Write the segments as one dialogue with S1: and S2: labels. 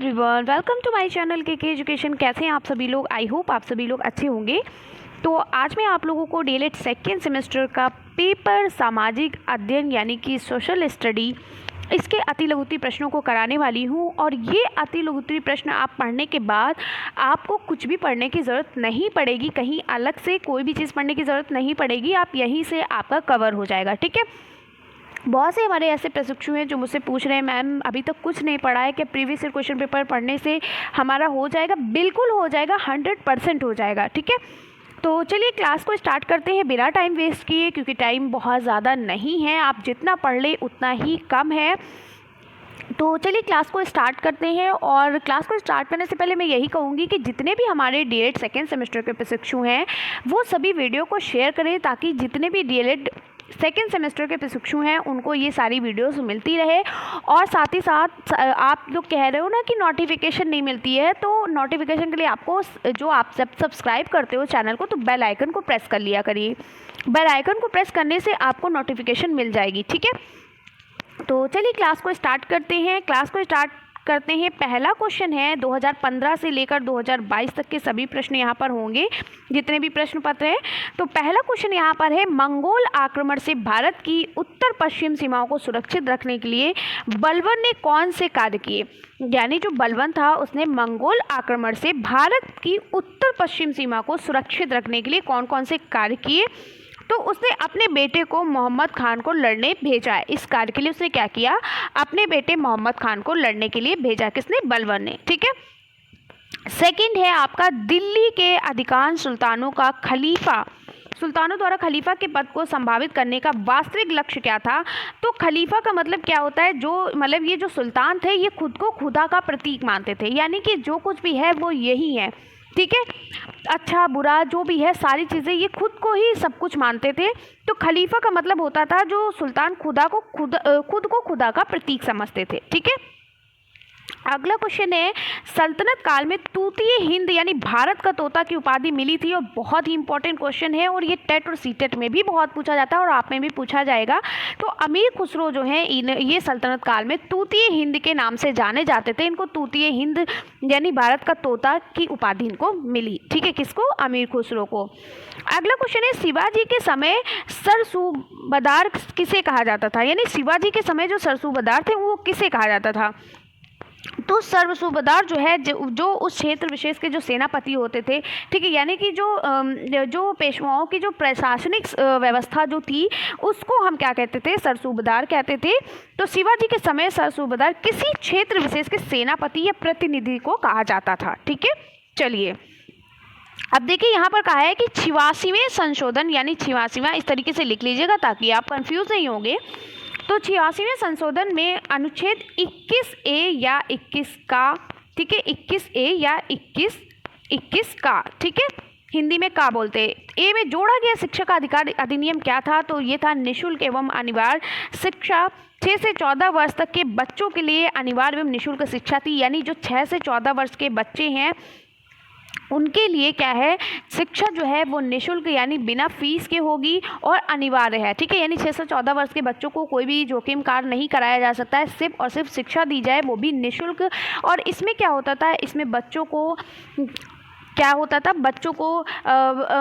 S1: Everyone, welcome to my channel के education. कैसे हैं आप सभी लोग? आई होप आप सभी लोग अच्छे होंगे। तो आज मैं आप लोगों को डीएलएड सेकेंड सेमेस्टर का पेपर सामाजिक अध्ययन यानी कि सोशल स्टडी, इसके अति लघुत्तरी प्रश्नों को कराने वाली हूँ। और ये अति लघुत्तरी प्रश्न आप पढ़ने के बाद आपको कुछ भी पढ़ने की ज़रूरत नहीं पड़ेगी, कहीं अलग से कोई भी चीज़ पढ़ने की ज़रूरत नहीं पड़ेगी, आप यहीं से आपका कवर हो जाएगा। ठीक है। बहुत से हमारे ऐसे प्रशिक्षु हैं जो मुझसे पूछ रहे हैं, मैम अभी तक कुछ नहीं पढ़ा है, क्या प्रीवियस ईयर क्वेश्चन पेपर पढ़ने से हमारा हो जाएगा? बिल्कुल हो जाएगा, 100% हो जाएगा। ठीक है। तो चलिए क्लास को स्टार्ट करते हैं बिना टाइम वेस्ट किए, क्योंकि टाइम बहुत ज़्यादा नहीं है, आप जितना पढ़ ले उतना ही कम है। तो चलिए क्लास को स्टार्ट करते हैं। और क्लास को स्टार्ट करने से पहले मैं यही कहूँगी कि जितने भी हमारे डीएलएड सेकेंड सेमेस्टर के प्रशिक्षु हैं वो सभी वीडियो को शेयर करें, ताकि जितने भी डीएलएड सेकेंड सेमेस्टर के प्रशिक्षु हैं उनको ये सारी वीडियोस मिलती रहे। और साथ ही साथ आप लोग कह रहे हो ना कि नोटिफिकेशन नहीं मिलती है, तो नोटिफिकेशन के लिए आपको जो आप जब सब्सक्राइब करते हो चैनल को, तो बेल आइकन को प्रेस कर लिया करिए। बेल आइकन को प्रेस करने से आपको नोटिफिकेशन मिल जाएगी। ठीक है। तो चलिए क्लास को स्टार्ट करते हैं। पहला क्वेश्चन है 2015 से लेकर 2022 तक के सभी प्रश्न यहाँ पर होंगे, जितने भी प्रश्न पत्र हैं। तो पहला क्वेश्चन यहाँ पर है, मंगोल आक्रमण से भारत की उत्तर पश्चिम सीमाओं को सुरक्षित रखने के लिए बलबन ने कौन से कार्य किए? यानी जो बलबन था उसने मंगोल आक्रमण से भारत की उत्तर पश्चिम सीमा को सुरक्षित रखने के लिए कौन कौन से कार्य किए? तो उसने अपने बेटे को मोहम्मद खान को लड़ने भेजा है। इस कार्य के लिए उसने क्या किया? अपने बेटे मोहम्मद खान को लड़ने के लिए भेजा। किसने? बलबन ने। ठीक है। सेकंड है आपका, दिल्ली के अधिकांश सुल्तानों द्वारा खलीफा के पद को संभावित करने का वास्तविक लक्ष्य क्या था? तो खलीफा का मतलब क्या होता है? ये जो सुल्तान थे ये खुद को खुदा का प्रतीक मानते थे, यानी कि जो कुछ भी है वो यही है। ठीक है। अच्छा बुरा जो भी है सारी चीज़ें ये खुद को ही सब कुछ मानते थे। तो खलीफा का मतलब होता था जो सुल्तान खुद को खुदा का प्रतीक समझते थे। ठीक है। अगला क्वेश्चन है, सल्तनत काल में तूतीय हिंद यानी भारत का तोता की उपाधि मिली थी। और बहुत ही इंपॉर्टेंट क्वेश्चन है, और ये टेट और सीटेट में भी बहुत पूछा जाता है और आप में भी पूछा जाएगा। तो अमीर खुसरो जो हैं ये सल्तनत काल में तूतीय हिंद के नाम से जाने जाते थे। इनको तूतीय हिंद यानी भारत का तोता की उपाधि इनको मिली। ठीक है। किसको? अमीर खुसरो को। अगला क्वेश्चन है, शिवाजी के समय सरसूबदार किसे कहा जाता था? यानी शिवाजी के समय जो सरसूबदार थे वो किसे कहा जाता था? तो सर्वसूबदार जो है जो उस क्षेत्र विशेष के जो सेनापति होते थे। ठीक है। यानी कि जो पेशवाओं की जो प्रशासनिक व्यवस्था जो थी उसको हम क्या कहते थे? सरसूबदार कहते थे। तो शिवाजी के समय सरसूबदार किसी क्षेत्र विशेष के सेनापति या प्रतिनिधि को कहा जाता था। ठीक है। चलिए अब देखिए यहाँ पर कहा है कि 86वें संशोधन, यानी 86वां इस तरीके से लिख लीजिएगा ताकि आप कंफ्यूज नहीं होंगे। तो 86वें संशोधन में अनुच्छेद 21A या 21 का, ठीक है, 21A या 21 का, ठीक है, हिंदी में का बोलते हैं। ए में जोड़ा गया शिक्षा का अधिकार अधिनियम क्या था? तो ये था निःशुल्क एवं अनिवार्य शिक्षा। 6 से 14 वर्ष तक के बच्चों के लिए अनिवार्य एवं निःशुल्क शिक्षा थी। यानी जो 6 से 14 वर्ष के बच्चे हैं उनके लिए क्या है? शिक्षा जो है वो निःशुल्क यानी बिना फीस के होगी और अनिवार्य है। ठीक है। यानी 6 से 14 वर्ष के बच्चों को कोई भी जोखिम कार्य नहीं कराया जा सकता है, सिर्फ और सिर्फ शिक्षा दी जाए, वो भी निःशुल्क। और इसमें क्या होता था? इसमें बच्चों को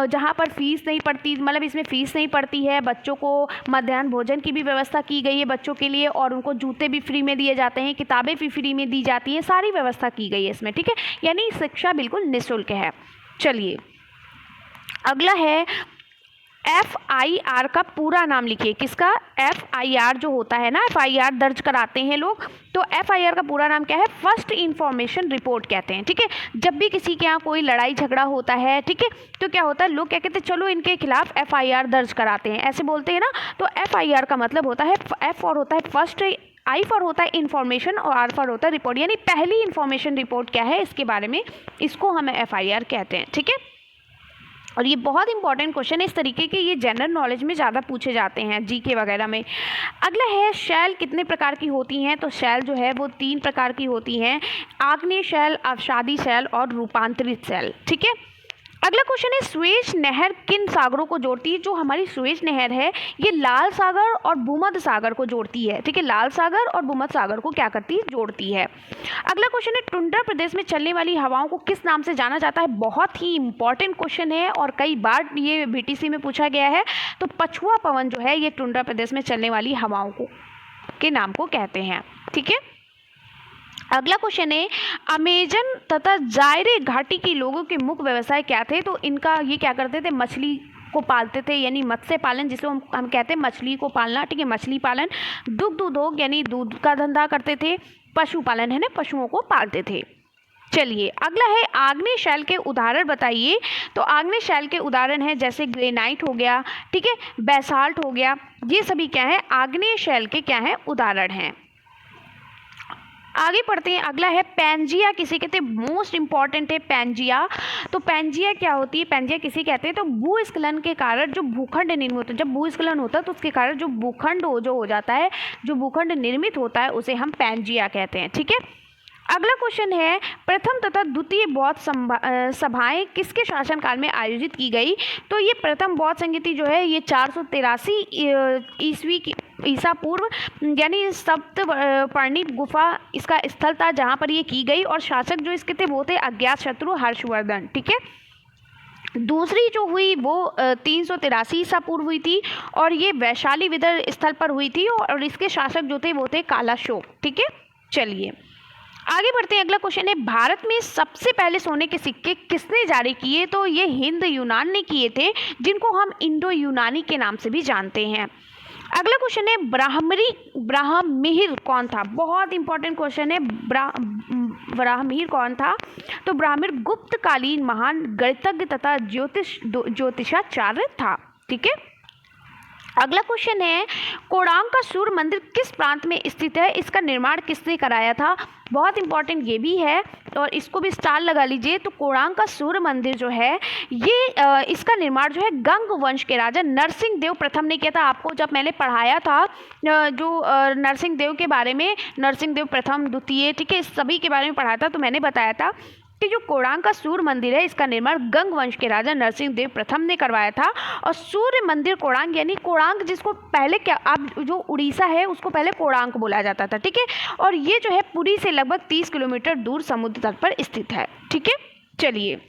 S1: जहाँ पर फीस नहीं पड़ती, मतलब इसमें फीस नहीं पड़ती है, बच्चों को मध्याह्न भोजन की भी व्यवस्था की गई है बच्चों के लिए, और उनको जूते भी फ्री में दिए जाते हैं, किताबें भी फ्री में दी जाती हैं, सारी व्यवस्था की गई है इसमें। ठीक है। यानी शिक्षा बिल्कुल निःशुल्क है। चलिए अगला है, FIR का पूरा नाम लिखिए। किसका? FIR जो होता है ना, FIR दर्ज कराते हैं लोग, तो FIR का पूरा नाम क्या है? फर्स्ट इंफॉर्मेशन रिपोर्ट कहते हैं। ठीक है। जब भी किसी के यहाँ कोई लड़ाई झगड़ा होता है, ठीक है, तो क्या होता है? लोग क्या कहते हैं? चलो इनके खिलाफ FIR दर्ज कराते हैं, ऐसे बोलते हैं ना। तो FIR का मतलब होता है, F फॉर होता है फर्स्ट, I फॉर होता है इन्फॉर्मेशन, और R फॉर होता है रिपोर्ट। यानी पहली इन्फॉर्मेशन रिपोर्ट क्या है इसके बारे में, इसको हमें FIR कहते हैं। ठीक है। और ये बहुत इंपॉर्टेंट क्वेश्चन है, इस तरीके के ये जनरल नॉलेज में ज़्यादा पूछे जाते हैं, जीके वगैरह में। अगला है, शैल कितने प्रकार की होती हैं? तो शैल जो है वो 3 प्रकार की होती हैं, आग्नेय शैल, अवसादी शैल और रूपांतरित शैल। ठीक है। अगला क्वेश्चन है सुएज नहर किन सागरों को जोड़ती है? जो हमारी सुएज नहर है ये लाल सागर और भूमध्य सागर को जोड़ती है। ठीक है, लाल सागर और भूमध्य सागर को क्या करती है? जोड़ती है। अगला क्वेश्चन है टुंड्रा प्रदेश में चलने वाली हवाओं को किस नाम से जाना जाता है? बहुत ही इंपॉर्टेंट क्वेश्चन है और कई बार ये बीटीसी में पूछा गया है। तो पछुआ पवन जो है ये टुंड्रा प्रदेश में चलने वाली हवाओं को के नाम को कहते हैं। ठीक है, अगला क्वेश्चन है अमेजन तथा जायरे घाटी के लोगों के मुख्य व्यवसाय क्या थे? तो इनका ये क्या करते थे? मछली को पालते थे, यानी मत्स्य पालन जिसे हम कहते हैं मछली को पालना। ठीक है, मछली पालन। दुग्ध उद्योग यानी दूध का धंधा करते थे। पशुपालन है ना, पशुओं को पालते थे। चलिए अगला है आग्नेय शैल के उदाहरण बताइए। तो आग्नेय शैल के उदाहरण है जैसे ग्रेनाइट हो गया, ठीक है, बेसाल्ट हो गया, ये सभी क्या है? आग्नेय शैल के क्या है? उदाहरण हैं। आगे पढ़ते हैं। अगला है पैंजिया किसे कहते हैं? मोस्ट इंपॉर्टेंट है पैंजिया। तो पैंजिया क्या होती है? पैंजिया किसे कहते हैं? तो भूस्खलन के कारण जो भूखंड निर्मित होता है, जब भूस्खलन होता है तो उसके कारण जो भूखंड जो हो जाता है, जो भूखंड निर्मित होता है उसे हम पैंजिया कहते हैं। ठीक है, अगला क्वेश्चन है प्रथम तथा द्वितीय बौद्ध सभाएं किसके शासनकाल में आयोजित की गई? तो ये प्रथम बौद्ध संगीति जो है ये 483 ईस्वी ईसा पूर्व यानी सप्तपर्णी गुफा इसका स्थल था जहाँ पर ये की गई, और शासक जो इसके थे वो थे अज्ञातशत्रु हर्षवर्धन। ठीक है, दूसरी जो हुई वो 383 ईसा पूर्व हुई थी और ये वैशाली विदर स्थल पर हुई थी, और इसके शासक जो थे वो थे कालाशोक। ठीक है, चलिए आगे बढ़ते हैं। अगला क्वेश्चन है भारत में सबसे पहले सोने के सिक्के किसने जारी किए? तो ये हिंद यूनान ने किए थे, जिनको हम इंडो यूनानी के नाम से भी जानते हैं। अगला क्वेश्चन है ब्राह्महिर कौन था? बहुत इंपॉर्टेंट क्वेश्चन है। ब्राह्महिर कौन था? तो ब्राह्महिर गुप्तकालीन महान गणितज्ञ तथा ज्योतिषाचार्य था। ठीक है, अगला क्वेश्चन है कोणार्क का सूर्य मंदिर किस प्रांत में स्थित है? इसका निर्माण किसने कराया था? बहुत इंपॉर्टेंट ये भी है और इसको भी स्टार लगा लीजिए। तो कोणार्क का सूर्य मंदिर जो है ये इसका निर्माण जो है गंग वंश के राजा नरसिंह देव प्रथम ने किया था। आपको जब मैंने पढ़ाया था जो नरसिंह देव के बारे में, नरसिंह देव प्रथम द्वितीय, ठीक है, इस सभी के बारे में पढ़ाया था, तो मैंने बताया था कि जो कोणार्क का सूर्य मंदिर है इसका निर्माण गंग वंश के राजा नरसिंह देव प्रथम ने करवाया था। और सूर्य मंदिर कोणार्क यानी कोणार्क जिसको पहले क्या अब जो उड़ीसा है उसको पहले कोणार्क बोला जाता था। ठीक है, और ये जो है पुरी से लगभग 30 किलोमीटर दूर समुद्र तट पर स्थित है। ठीक है, चलिए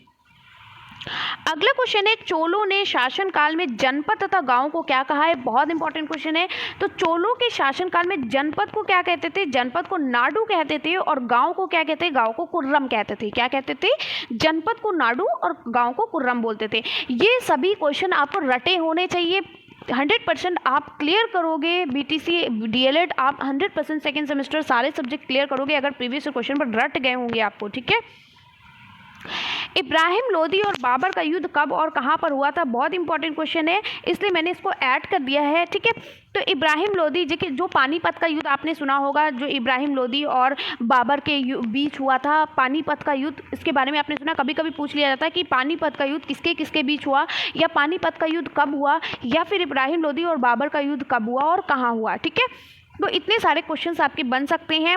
S1: अगला क्वेश्चन है चोलों ने शासनकाल में जनपद तथा गांव को क्या कहा है? बहुत इंपॉर्टेंट क्वेश्चन है। तो चोलों के शासनकाल में जनपद को क्या कहते थे? जनपद को नाडु कहते थे, और गांव को क्या कहते? गांव को कुर्रम कहते थे। क्या कहते थे? जनपद को नाडु और गांव को कुर्रम बोलते थे। ये सभी क्वेश्चन आपको रटे होने चाहिए। 100% आप क्लियर करोगे। बीटीसी डीएलएड आप 100% सेकेंड सेमेस्टर सारे सब्जेक्ट क्लियर करोगे अगर प्रीवियस क्वेश्चन पर रट गए होंगे आपको। ठीक है, इब्राहिम लोदी और बाबर का युद्ध कब और कहां पर हुआ था? बहुत इंपॉर्टेंट क्वेश्चन है, इसलिए मैंने इसको ऐड कर दिया है। ठीक है, तो इब्राहिम लोदी जो पानीपत का युद्ध आपने सुना होगा, जो इब्राहिम लोदी और बाबर के बीच हुआ था, पानीपत का युद्ध, इसके बारे में आपने सुना। कभी कभी पूछ लिया जाता है कि पानीपत का युद्ध किसके किसके बीच हुआ, या पानीपत का युद्ध कब हुआ, या फिर इब्राहिम लोदी और बाबर का युद्ध कब हुआ और कहाँ हुआ। ठीक है, तो इतने सारे क्वेश्चन आपके बन सकते हैं।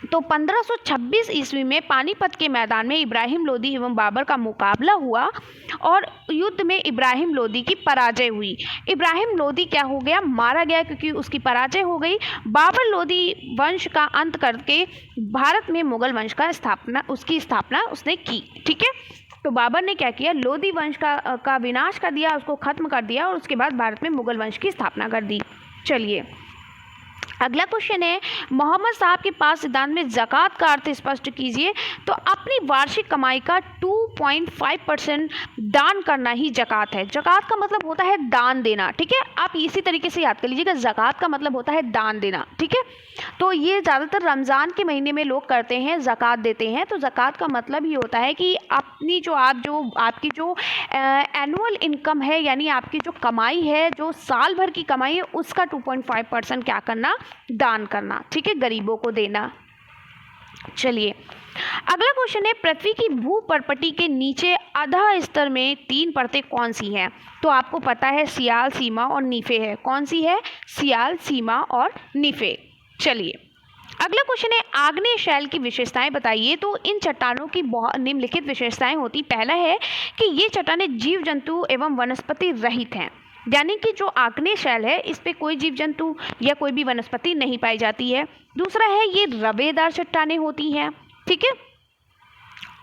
S1: तो 1526 ईस्वी में पानीपत के मैदान में इब्राहिम लोदी एवं बाबर का मुकाबला हुआ और युद्ध में इब्राहिम लोदी की पराजय हुई। इब्राहिम लोदी क्या हो गया? मारा गया, क्योंकि उसकी पराजय हो गई। बाबर लोदी वंश का अंत करके भारत में मुगल वंश का स्थापना उसने की। ठीक है, तो बाबर ने क्या किया? लोदी वंश का विनाश कर दिया, उसको खत्म कर दिया, और उसके बाद भारत में मुगल वंश की स्थापना कर दी। चलिए अगला क्वेश्चन है मोहम्मद साहब के पास सिद्धांत में ज़कात का अर्थ स्पष्ट कीजिए। तो अपनी वार्षिक कमाई का 2.5% दान करना ही ज़कात है। ज़कात का मतलब होता है दान देना। ठीक है, आप इसी तरीके से याद कर लीजिएगा, ज़कात का मतलब होता है दान देना। ठीक है, तो ये ज़्यादातर रमज़ान के महीने में लोग करते हैं, ज़कात देते हैं। तो ज़कात का मतलब ही होता है कि अपनी आपकी जो एनुअल इनकम है, यानी आपकी जो कमाई है, जो साल भर की कमाई है, उसका 2.5% क्या करना? दान करना। ठीक है, गरीबों को देना। चलिए अगला क्वेश्चन है पृथ्वी की भूपर्पटी के नीचे आधा स्तर में 3 परतें कौन सी हैं? तो आपको पता है सियाल, सीमा और नीफे है। कौन सी है? सियाल, सीमा और नीफे। चलिए अगला क्वेश्चन है आग्नेय शैल की विशेषताएं बताइए। तो इन चट्टानों की बहुत निम्नलिखित विशेषताएं होती। पहला है कि ये चट्टानें जीव जंतु एवं वनस्पति रहित हैं, यानी कि जो आग्नेय शैल है इस पे कोई जीव जंतु या कोई भी वनस्पति नहीं पाई जाती है। दूसरा है ये रवेदार चट्टानें होती हैं, ठीक है।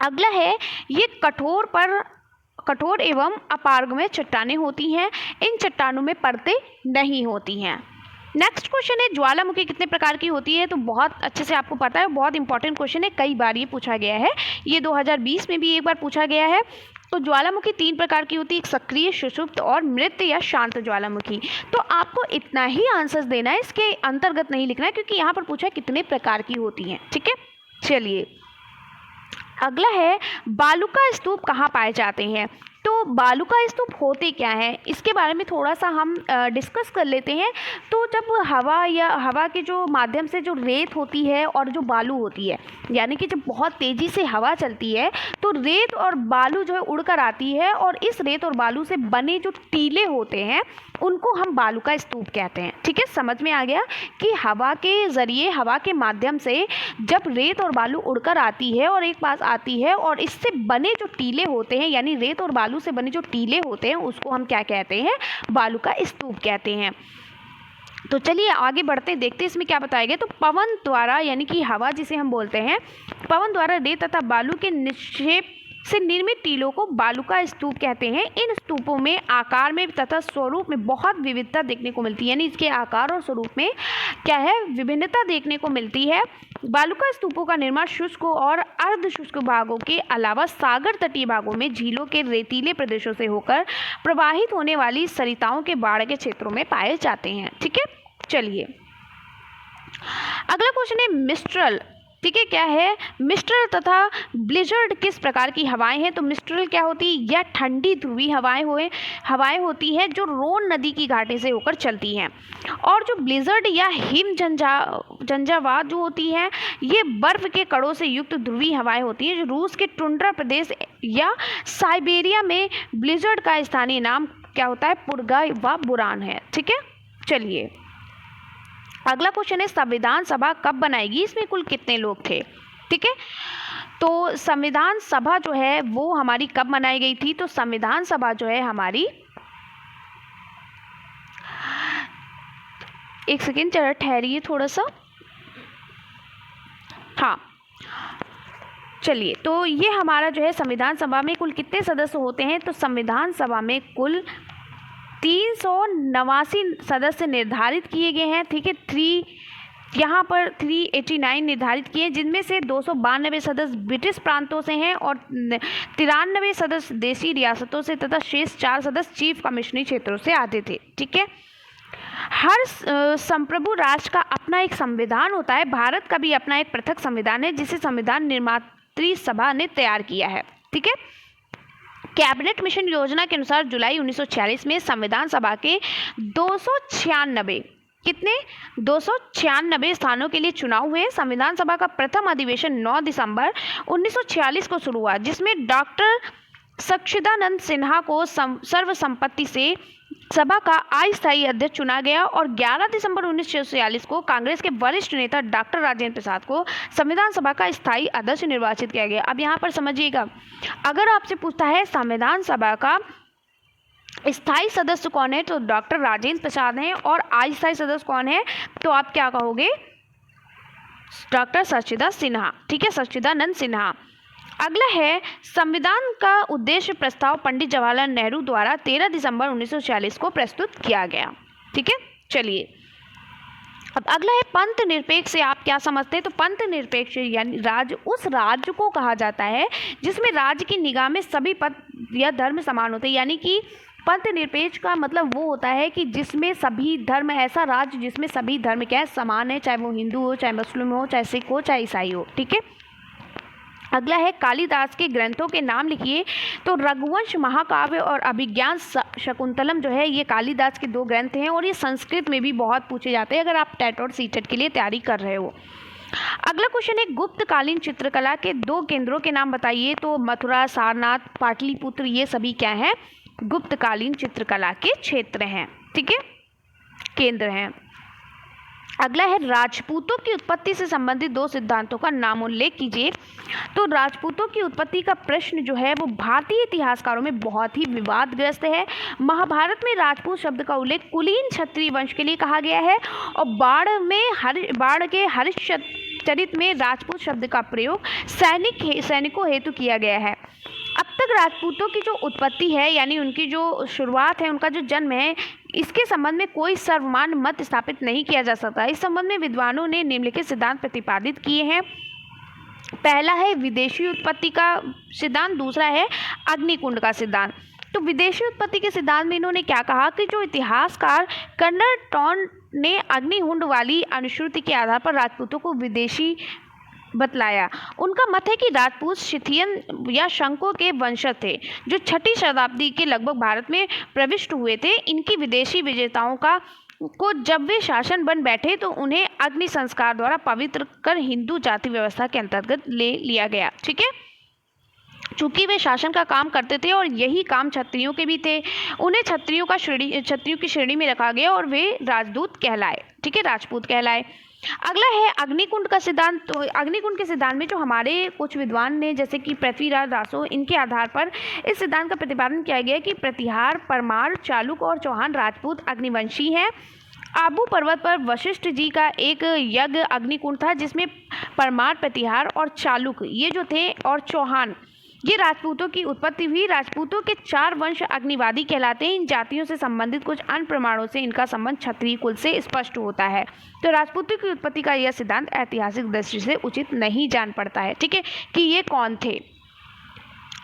S1: अगला है ये कठोर एवं अपारगम्य चट्टानें होती हैं। इन चट्टानों में परतें नहीं होती हैं। नेक्स्ट क्वेश्चन है ज्वालामुखी कितने प्रकार की होती है। तो बहुत अच्छे से आपको पता है, बहुत इंपॉर्टेंट क्वेश्चन है, कई बार ये पूछा गया है। ये 2020 में भी एक बार पूछा गया है। तो ज्वालामुखी 3 प्रकार की होती है, एक सक्रिय, सुषुप्त और मृत या शांत ज्वालामुखी। तो आपको इतना ही आंसर्स देना है, इसके अंतर्गत नहीं लिखना है, क्योंकि यहाँ पर पूछा है कितने प्रकार की होती हैं, ठीक है। चलिए अगला है बालूका स्तूप कहाँ पाए जाते हैं। तो बालूका स्तूप होते क्या हैं, इसके बारे में थोड़ा सा हम डिस्कस कर लेते हैं। तो जब हवा के जो माध्यम से जो रेत होती है और जो बालू होती है, यानी कि जब बहुत तेज़ी से हवा चलती है तो रेत और बालू जो है उड़कर आती है, और इस रेत और बालू से बने जो टीले होते हैं उनको हम बालूका स्तूप कहते हैं, ठीक है। समझ में आ गया कि हवा के ज़रिए, हवा के माध्यम से जब रेत और बालू उड़कर आती है और एक पास आती है, और इससे बने जो टीले होते हैं, यानी रेत और बालू से बने जो टीले होते हैं उसको हम क्या कहते हैं, बालूका स्तूप कहते हैं। तो चलिए आगे बढ़ते हैं, देखते हैं इसमें क्या बताया गया। तो पवन द्वारा, यानी कि हवा जिसे हम बोलते हैं, पवन द्वारा रेत तथा बालू के निक्षेप से निर्मित टीलों को बालूका स्तूप कहते हैं। इन स्तूपों में आकार में तथा स्वरूप में बहुत विविधता देखने को मिलती है, यानी इसके आकार और स्वरूप में क्या है, विभिन्नता देखने को मिलती है। बालूका स्तूपों का निर्माण शुष्क और अर्ध शुष्क भागों के अलावा सागर तटीय भागों में, झीलों के रेतीले प्रदेशों से होकर प्रवाहित होने वाली सरिताओं के बाढ़ के क्षेत्रों में पाए जाते हैं, ठीक है। चलिए अगला क्वेश्चन है मिस्ट्रल, ठीक है। क्या है मिस्ट्रल तथा ब्लिजर्ड किस प्रकार की हवाएं हैं। तो मिस्ट्रल क्या होती है, यह ठंडी ध्रुवीय हवाएं होती हैं जो रोन नदी की घाटी से होकर चलती हैं। और जो ब्लिजर्ड या हिम झंझावात जो होती है, ये बर्फ के कणों से युक्त ध्रुवीय हवाएं होती हैं जो रूस के टुंड्रा प्रदेश या साइबेरिया में ब्लिजर्ड का स्थानीय नाम क्या होता है, पुर्गा व बुरान है, ठीक है। चलिए अगला क्वेश्चन है संविधान सभा कब बनाएगी, इसमें कुल कितने लोग थे, ठीक है। तो संविधान सभा जो है वो हमारी कब बनाई गई थी। तो संविधान सभा जो है हमारी, एक सेकेंड जरा ठहरिए थोड़ा सा, हाँ चलिए। तो ये हमारा जो है संविधान सभा में कुल कितने सदस्य होते हैं। तो संविधान सभा में कुल 389 सदस्य निर्धारित किए गए हैं, ठीक है। यहाँ पर 389 निर्धारित किए, जिनमें से 292 सदस्य ब्रिटिश प्रांतों से हैं और 93 सदस्य देशी रियासतों से तथा शेष 4 सदस्य चीफ कमिश्नरी क्षेत्रों से आते थे, ठीक है। हर संप्रभु राष्ट्र का अपना एक संविधान होता है। भारत का भी अपना एक पृथक संविधान है जिसे संविधान निर्मात्री सभा ने तैयार किया है, ठीक है। कैबिनेट मिशन योजना के अनुसार जुलाई 1946 में संविधान सभा के 296 स्थानों के लिए चुनाव हुए। संविधान सभा का प्रथम अधिवेशन 9 दिसंबर 1946 को शुरू हुआ, जिसमें डॉक्टर सच्चिदानंद सिन्हा को सर्वसम्मति से सभा का अस्थायी अध्यक्ष चुना गया और 11 दिसंबर 1946 को कांग्रेस के वरिष्ठ नेता डॉक्टर राजेंद्र प्रसाद को संविधान सभा का स्थायी अध्यक्ष निर्वाचित किया गया। अब यहाँ पर समझिएगा, अगर आपसे पूछता है संविधान सभा का स्थायी सदस्य कौन है, तो डॉक्टर राजेंद्र प्रसाद हैं, और अस्थायी सदस्य कौन है, तो आप क्या कहोगे, डॉक्टर सच्चिदानंद सिन्हा, ठीक है, सच्चिदानंद सिन्हा। अगला है संविधान का उद्देश्य प्रस्ताव पंडित जवाहरलाल नेहरू द्वारा 13 दिसंबर 1946 को प्रस्तुत किया गया, ठीक है। चलिए अब अगला है पंथ निरपेक्ष से आप क्या समझते हैं। तो पंथ निरपेक्ष यानी राज्य उस राज्य को कहा जाता है जिसमें राज्य की निगाह में सभी पंथ या धर्म समान होते हैं, यानी कि पंथ निरपेक्ष का मतलब वो होता है कि जिसमें सभी धर्म, ऐसा राज्य जिसमें सभी धर्म क्या है, समान है, चाहे वो हिंदू हो, चाहे मुस्लिम हो, चाहे सिख हो, चाहे ईसाई हो, ठीक है। अगला है कालिदास के ग्रंथों के नाम लिखिए। तो रघुवंश महाकाव्य और अभिज्ञान शकुंतलम जो है ये कालिदास के 2 ग्रंथ हैं और ये संस्कृत में भी बहुत पूछे जाते हैं अगर आप टेट और सीटेट के लिए तैयारी कर रहे हो। अगला क्वेश्चन है गुप्तकालीन चित्रकला के 2 केंद्रों के नाम बताइए। तो मथुरा, सारनाथ, पाटलिपुत्र ये सभी क्या हैं, गुप्तकालीन चित्रकला के क्षेत्र हैं, ठीक है, केंद्र हैं। अगला है राजपूतों की उत्पत्ति से संबंधित दो सिद्धांतों का नाम उल्लेख कीजिए। तो राजपूतों की उत्पत्ति का प्रश्न जो है वो भारतीय इतिहासकारों में बहुत ही विवादग्रस्त है। महाभारत में राजपूत शब्द का उल्लेख कुलीन क्षत्रिय वंश के लिए कहा गया है और बाढ़ के हरिश्चरित में राजपूत शब्द का प्रयोग सैनिकों हेतु किया गया है। अब तक राजपूतों की जो उत्पत्ति है यानी उनकी जो शुरुआत है, उनका जो जन्म है, इसके संबंध में कोई सर्वमान्य मत स्थापित नहीं किया जा सकता। इस संबंध में विद्वानों ने निम्नलिखित सिद्धांत प्रतिपादित किए हैं। पहला है विदेशी उत्पत्ति का सिद्धांत, दूसरा है अग्निकुंड का सिद्धांत। तो विदेशी उत्पत्ति के सिद्धांत में इन्होंने क्या कहा कि जो इतिहासकार कर्नल टॉन ने अग्निकुंड वाली अनुश्रुति के आधार पर राजपूतों को विदेशी बतलाया। उनका मत है कि राजपूत शिथियन या शंको के वंशज थे जो 6ठी शताब्दी के लगभग भारत में प्रविष्ट हुए थे। इनकी विदेशी विजेताओं को जब वे शासन बन बैठे तो उन्हें अग्नि संस्कार द्वारा पवित्र कर हिंदू जाति व्यवस्था के अंतर्गत ले लिया गया। ठीक है, चूंकि वे शासन का काम करते थे और यही काम क्षत्रियों के भी थे, उन्हें क्षत्रियों की श्रेणी में रखा गया और वे राजदूत कहलाए। ठीक है, राजपूत कहलाए। अगला है अग्निकुंड का सिद्धांत। तो अग्निकुंड के सिद्धांत में जो हमारे कुछ विद्वान ने जैसे कि पृथ्वीराज रासो, इनके आधार पर इस सिद्धांत का प्रतिपादन किया गया कि प्रतिहार, परमार, चालुक और चौहान राजपूत अग्निवंशी हैं। आबू पर्वत पर वशिष्ठ जी का एक यज्ञ अग्निकुंड था जिसमें परमार, प्रतिहार और चालुक ये जो थे और चौहान ये राजपूतों की उत्पत्ति हुई। राजपूतों के 4 वंश अग्निवादी कहलाते हैं। इन जातियों से संबंधित कुछ अन्य प्रमाणों से इनका संबंध क्षत्रिय कुल से स्पष्ट होता है। तो राजपूतों की उत्पत्ति का यह सिद्धांत ऐतिहासिक दृष्टि से उचित नहीं जान पड़ता है। ठीक है, कि ये कौन थे।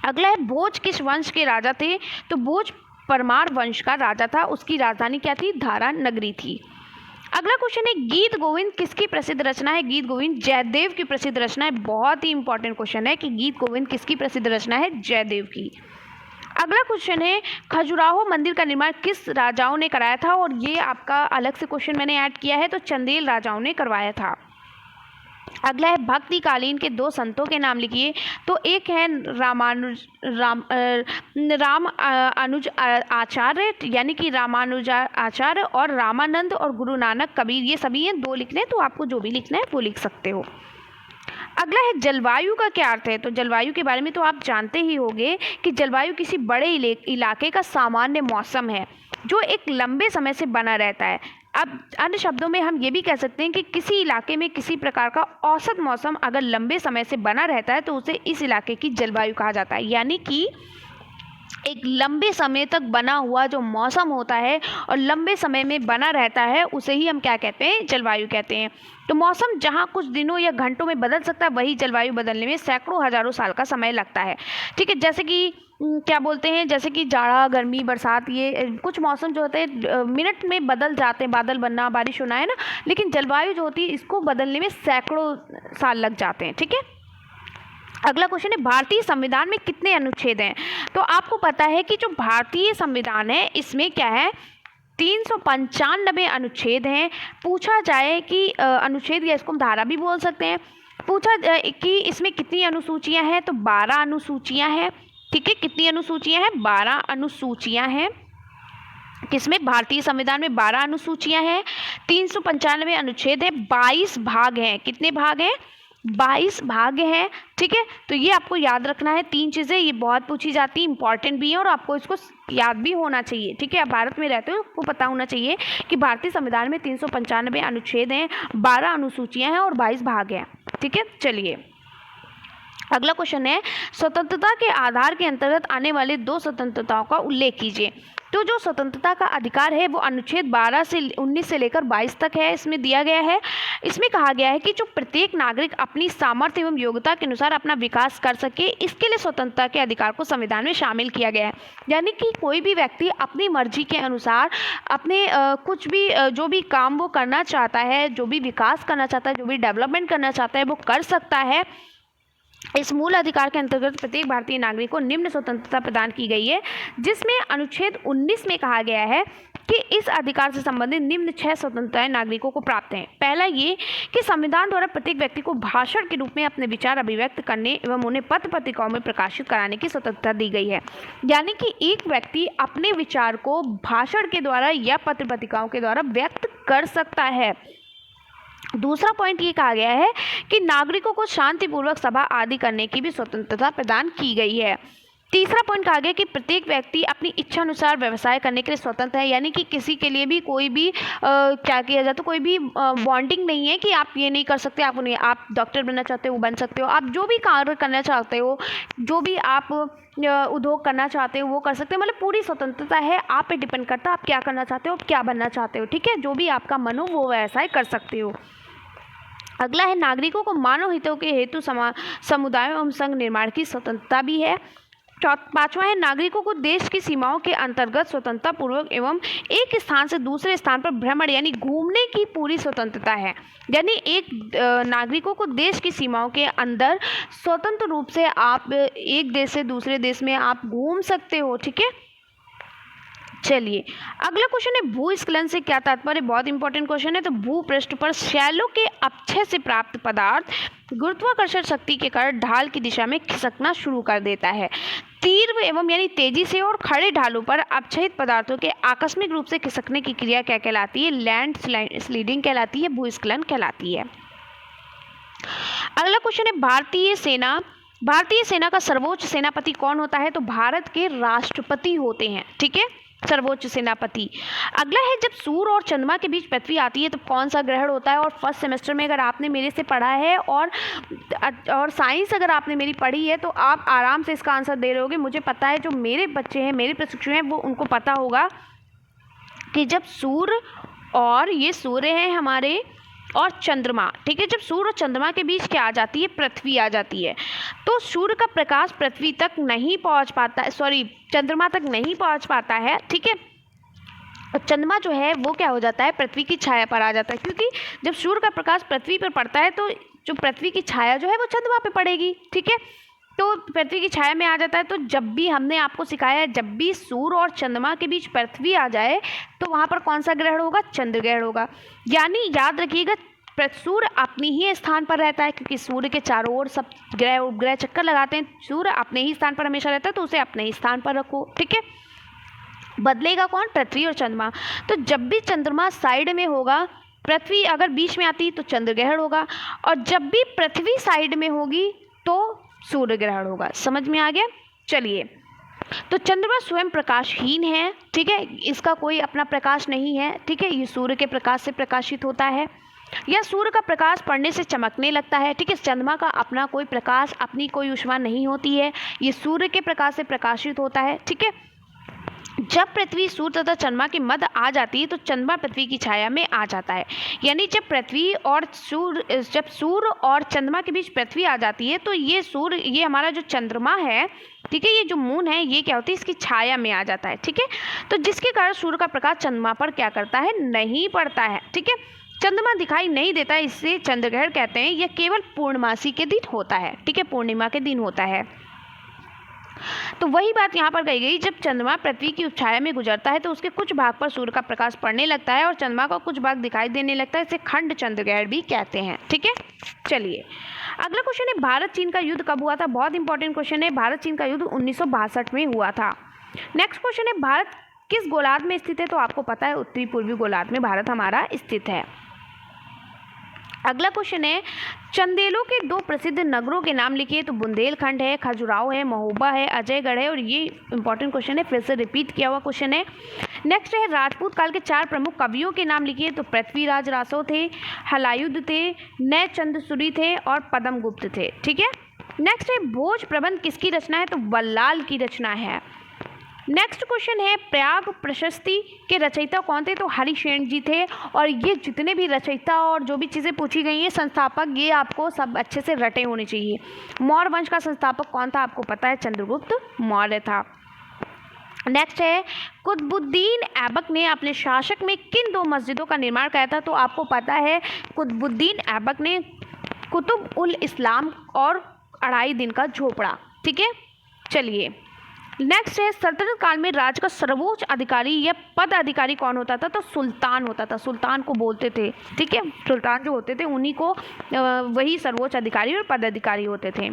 S1: अगला है भोज किस वंश के राजा थे। तो भोज परमार वंश का राजा था। उसकी राजधानी क्या थी? धारा नगरी थी। अगला क्वेश्चन है गीत गोविंद किसकी प्रसिद्ध रचना है। गीत गोविंद जयदेव की प्रसिद्ध रचना है। बहुत ही इंपॉर्टेंट क्वेश्चन है कि गीत गोविंद किसकी प्रसिद्ध रचना है? जयदेव की। अगला क्वेश्चन है खजुराहो मंदिर का निर्माण किस राजाओं ने कराया था। और ये आपका अलग से क्वेश्चन मैंने ऐड किया है, तो चंदेल राजाओं ने करवाया था। अगला है भक्तिकालीन के 2 संतों के नाम लिखिए। तो एक है राम अनुज आचार्य यानी कि रामानुज आचार्य और रामानंद और गुरु नानक कबीर, ये सभी हैं। 2 लिखने, तो आपको जो भी लिखना है वो लिख सकते हो। अगला है जलवायु का क्या अर्थ है। तो जलवायु के बारे में तो आप जानते ही होंगे कि जलवायु किसी बड़े इलाके का सामान्य मौसम है जो एक लंबे समय से बना रहता है। अब अन्य शब्दों में हम ये भी कह सकते हैं कि किसी इलाके में किसी प्रकार का औसत मौसम अगर लंबे समय से बना रहता है तो उसे इस इलाके की जलवायु कहा जाता है। यानी कि एक लंबे समय तक बना हुआ जो मौसम होता है और लंबे समय में बना रहता है उसे ही हम क्या कहते हैं? जलवायु कहते हैं। तो मौसम जहाँ कुछ दिनों या घंटों में बदल सकता है, वही जलवायु बदलने में सैकड़ों हजारों साल का समय लगता है। ठीक है, जैसे कि क्या बोलते हैं, जैसे कि जाड़ा, गर्मी, बरसात, ये कुछ मौसम जो होते हैं मिनट में बदल जाते हैं, बादल बनना, बारिश होना, है ना। लेकिन जलवायु जो होती है इसको बदलने में सैकड़ों साल लग जाते हैं। ठीक है, अगला क्वेश्चन है भारतीय संविधान में कितने अनुच्छेद हैं। तो आपको पता है कि जो भारतीय संविधान है इसमें क्या है, 395 अनुच्छेद हैं। पूछा जाए कि अनुच्छेद या इसको हम धारा भी बोल सकते हैं। पूछा जाए कि इसमें कितनी अनुसूचियां हैं, तो 12 अनुसूचियां हैं। ठीक है, कितनी अनुसूचियां हैं? 12 अनुसूचियां हैं। किसमें? भारतीय संविधान में 12 अनुसूचियां हैं, 395 अनुच्छेद है, 22 भाग हैं। कितने भाग हैं? 22 भाग हैं। ठीक है, तो ये आपको याद रखना है। 3 चीज़ें ये बहुत पूछी जाती हैं, इंपॉर्टेंट भी हैं और आपको इसको याद भी होना चाहिए। ठीक है, आप भारत में रहते हो, आपको पता होना चाहिए कि भारतीय संविधान में 395 अनुच्छेद हैं, 12 अनुसूचियां हैं और 22 भाग हैं। ठीक है, चलिए अगला क्वेश्चन है स्वतंत्रता के आधार के अंतर्गत आने वाले 2 स्वतंत्रताओं का उल्लेख कीजिए। तो जो स्वतंत्रता का अधिकार है वो अनुच्छेद 12 से 19 से लेकर 22 तक है, इसमें दिया गया है। इसमें कहा गया है कि जो प्रत्येक नागरिक अपनी सामर्थ्य एवं योग्यता के अनुसार अपना विकास कर सके, इसके लिए स्वतंत्रता के अधिकार को संविधान में शामिल किया गया है। यानी कि कोई भी व्यक्ति अपनी मर्जी के अनुसार अपने कुछ भी जो भी काम वो करना चाहता है, जो भी विकास करना चाहता है, जो भी डेवलपमेंट करना चाहता है वो कर सकता है। इस मूल अधिकार के अंतर्गत प्रत्येक भारतीय नागरिक को निम्न स्वतंत्रता प्रदान की गई है, जिसमें अनुच्छेद 19 में कहा गया है कि इस अधिकार से संबंधित निम्न 6 स्वतंत्रताएं नागरिकों को प्राप्त हैं। पहला ये कि संविधान द्वारा प्रत्येक व्यक्ति को भाषण के रूप में अपने विचार अभिव्यक्त करने एवं उन्हें पत्र पत्रिकाओं में प्रकाशित कराने की स्वतंत्रता दी गई है। यानी कि एक व्यक्ति अपने विचार को भाषण के द्वारा या पत्र पत्रिकाओं के द्वारा व्यक्त कर सकता है। दूसरा पॉइंट ये कहा गया है कि नागरिकों को शांतिपूर्वक सभा आदि करने की भी स्वतंत्रता प्रदान की गई है। तीसरा पॉइंट कहा गया कि प्रत्येक व्यक्ति अपनी इच्छा अनुसार व्यवसाय करने के लिए स्वतंत्र है, यानी कि किसी के लिए भी कोई भी क्या किया जाए तो कोई भी बॉन्डिंग नहीं है कि आप ये नहीं कर सकते, आप नहीं, आप डॉक्टर बनना चाहते हो वो बन सकते हो, आप जो भी कार्य करना चाहते हो, जो भी आप उद्योग करना चाहते हो वो कर सकते हो। मतलब पूरी स्वतंत्रता है, आप पे डिपेंड करता है आप क्या करना चाहते हो, आप क्या बनना चाहते हो। ठीक है, जो भी आपका मन हो वो व्यवसाय कर सकते हो। अगला है नागरिकों को मानव हितों के हेतु समुदायों एवं संघ निर्माण की स्वतंत्रता भी है। पांचवा है नागरिकों को देश की सीमाओं के अंतर्गत स्वतंत्रता पूर्वक एवं एक स्थान से दूसरे स्थान पर भ्रमण यानी घूमने की पूरी स्वतंत्रता है। यानी एक नागरिकों को देश की सीमाओं के अंदर स्वतंत्र रूप से आप एक देश से दूसरे देश में आप घूम सकते हो। ठीक है, चलिए अगला क्वेश्चन है भूस्खलन से क्या तात्पर्य। बहुत इंपॉर्टेंट क्वेश्चन है। तो भूपृष्ठ पर शैलों के अपक्षय से प्राप्त पदार्थ गुरुत्वाकर्षण शक्ति के कारण ढाल की दिशा में खिसकना शुरू कर देता है। तीव्र एवं यानी तेजी से और खड़े ढालों पर अपक्षयित पदार्थों के आकस्मिक रूप से खिसकने की क्रिया क्या कहलाती है? लैंड स्लाइडिंग कहलाती है, भूस्खलन कहलाती है। अगला क्वेश्चन है भारतीय सेना का सर्वोच्च सेनापति कौन होता है? तो भारत के राष्ट्रपति होते हैं। ठीक है, सर्वोच्च सेनापति। अगला है जब सूर्य और चंद्रमा के बीच पृथ्वी आती है तो कौन सा ग्रहण होता है? और फर्स्ट सेमेस्टर में अगर आपने मेरे से पढ़ा है और साइंस अगर आपने मेरी पढ़ी है तो आप आराम से इसका आंसर दे रहे होगे। मुझे पता है जो मेरे बच्चे हैं, मेरे प्रशिक्षु हैं, वो उनको पता होगा कि जब सूर्य और ये सूर्य है हमारे और चंद्रमा, ठीक है, जब सूर्य और चंद्रमा के बीच क्या आ जाती है? पृथ्वी आ जाती है। तो सूर्य का प्रकाश पृथ्वी तक नहीं पहुंच पाता, चंद्रमा तक नहीं पहुंच पाता है। ठीक है, और चंद्रमा जो है वो क्या हो जाता है? पृथ्वी की छाया पर आ जाता है, क्योंकि जब सूर्य का प्रकाश पृथ्वी पर पड़ता है तो जो पृथ्वी की छाया जो है वो चंद्रमा पे पड़ेगी। ठीक है, तो पृथ्वी की छाया में आ जाता है। तो जब भी हमने आपको सिखाया है जब भी सूर्य और चंद्रमा के बीच पृथ्वी आ जाए तो वहाँ पर कौन सा ग्रहण होगा? चंद्र ग्रहण होगा। यानी याद रखिएगा सूर्य अपनी ही स्थान पर रहता है, क्योंकि सूर्य के चारों ओर सब ग्रह चक्कर लगाते हैं। सूर्य अपने ही स्थान पर हमेशा रहता है, तो उसे अपने ही स्थान पर रखो। ठीक है, बदलेगा कौन? पृथ्वी और चंद्रमा। तो जब भी चंद्रमा साइड में होगा, पृथ्वी अगर बीच में आती तो चंद्र ग्रहण होगा, और जब भी पृथ्वी साइड में होगी तो सूर्य ग्रहण होगा। समझ में आ गया? चलिए, तो चंद्रमा स्वयं प्रकाशहीन है। ठीक है, इसका कोई अपना प्रकाश नहीं है। ठीक है, ये सूर्य के प्रकाश से प्रकाशित होता है या सूर्य का प्रकाश पड़ने से चमकने लगता है। ठीक है, चंद्रमा का अपना कोई प्रकाश, अपनी कोई ऊष्मा नहीं होती है, ये सूर्य के प्रकाश से प्रकाशित होता है। ठीक है, जब पृथ्वी सूर्य तथा चंद्रमा के मध्य आ जाती है तो चंद्रमा पृथ्वी की छाया में आ जाता है। यानी जब सूर्य और चंद्रमा के बीच पृथ्वी आ जाती है तो ये हमारा जो चंद्रमा है, ठीक है, ये जो मून है, ये क्या होती है? इसकी छाया में आ जाता है। ठीक है, तो जिसके कारण सूर्य का प्रकाश चंद्रमा पर क्या करता है? नहीं पड़ता है। ठीक है, चंद्रमा दिखाई नहीं देता, इससे चंद्रग्रहण कहते हैं। यह केवल पूर्णमासी के दिन होता है। ठीक है, पूर्णिमा के दिन होता है। तो वही बात यहाँ पर कही गई, जब चंद्रमा पृथ्वी की छाया में गुजरता है तो उसके कुछ भाग पर सूर्य का प्रकाश पड़ने लगता है और चंद्रमा का कुछ भाग दिखाई देने लगता है। इसे खंड चंद्रग्रहण भी कहते हैं। ठीक है, चलिए अगला क्वेश्चन है भारत चीन का युद्ध कब हुआ था? बहुत इंपॉर्टेंट क्वेश्चन है। भारत चीन का युद्ध 1962 में हुआ था। नेक्स्ट क्वेश्चन है भारत किस गोलार्ध में स्थित है? तो आपको पता है उत्तरी पूर्वी गोलार्ध में भारत हमारा स्थित है। अगला क्वेश्चन है चंदेलों के दो प्रसिद्ध नगरों के नाम लिखिए। तो बुंदेलखंड है, खजुराहो है, महोबा है, अजयगढ़ है, और ये इंपॉर्टेंट क्वेश्चन है, फिर से रिपीट किया हुआ क्वेश्चन है। नेक्स्ट है राजपूत काल के 4 प्रमुख कवियों के नाम लिखिए। तो पृथ्वीराज रासो थे, हलायुध थे, नय चंद्रसूरी थे और पद्मगुप्त थे। ठीक है, नेक्स्ट है भोज प्रबंध किसकी रचना है? तो बल्लाल की रचना है। नेक्स्ट क्वेश्चन है प्रयाग प्रशस्ति के रचयिता कौन थे? तो हरिशेन जी थे। और ये जितने भी रचयिता और जो भी चीज़ें पूछी गई हैं, संस्थापक, ये आपको सब अच्छे से रटे होने चाहिए। मौर्य वंश का संस्थापक कौन था? आपको पता है, चंद्रगुप्त मौर्य था। नेक्स्ट है कुतुबुद्दीन ऐबक ने अपने शासक में किन 2 मस्जिदों का निर्माण किया था? तो आपको पता है कुतुबुद्दीन ऐबक ने कुतुब उल इस्लाम और 2.5 दिन का झोपड़ा। ठीक है, चलिए नेक्स्ट है सल्तनत काल में राज्य का सर्वोच्च अधिकारी या पद अधिकारी कौन होता था? तो सुल्तान होता था, सुल्तान को बोलते थे। ठीक है, सुल्तान जो होते थे उन्हीं को वही सर्वोच्च अधिकारी और पद अधिकारी होते थे।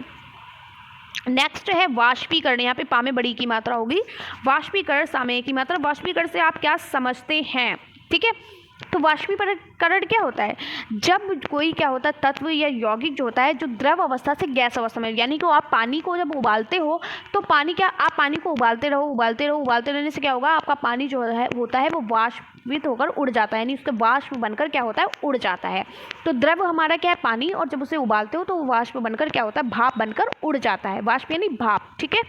S1: नेक्स्ट है वाष्पीकरण। यहाँ पे पा में बड़ी की मात्रा होगी। वाष्पीकरण सामयिक की मात्रा। वाष्पीकरण से आप क्या समझते हैं? ठीक है, तो वाष्पीकरण क्या होता है? जब कोई क्या होता है तत्व या यौगिक जो होता है जो द्रव अवस्था से गैस अवस्था में, यानी कि आप पानी को जब उबालते हो तो आप पानी को उबालते रहने से क्या होगा, आपका पानी जो है होता है वो वाष्पित होकर उड़ जाता है, यानी उसके वाष्प बनकर क्या होता है, उड़ जाता है। तो द्रव हमारा क्या है, पानी, और जब उसे उबालते हो तो वो वाष्प बनकर क्या होता है, भाप बनकर उड़ जाता है। वाष्प यानी भाप, ठीक है।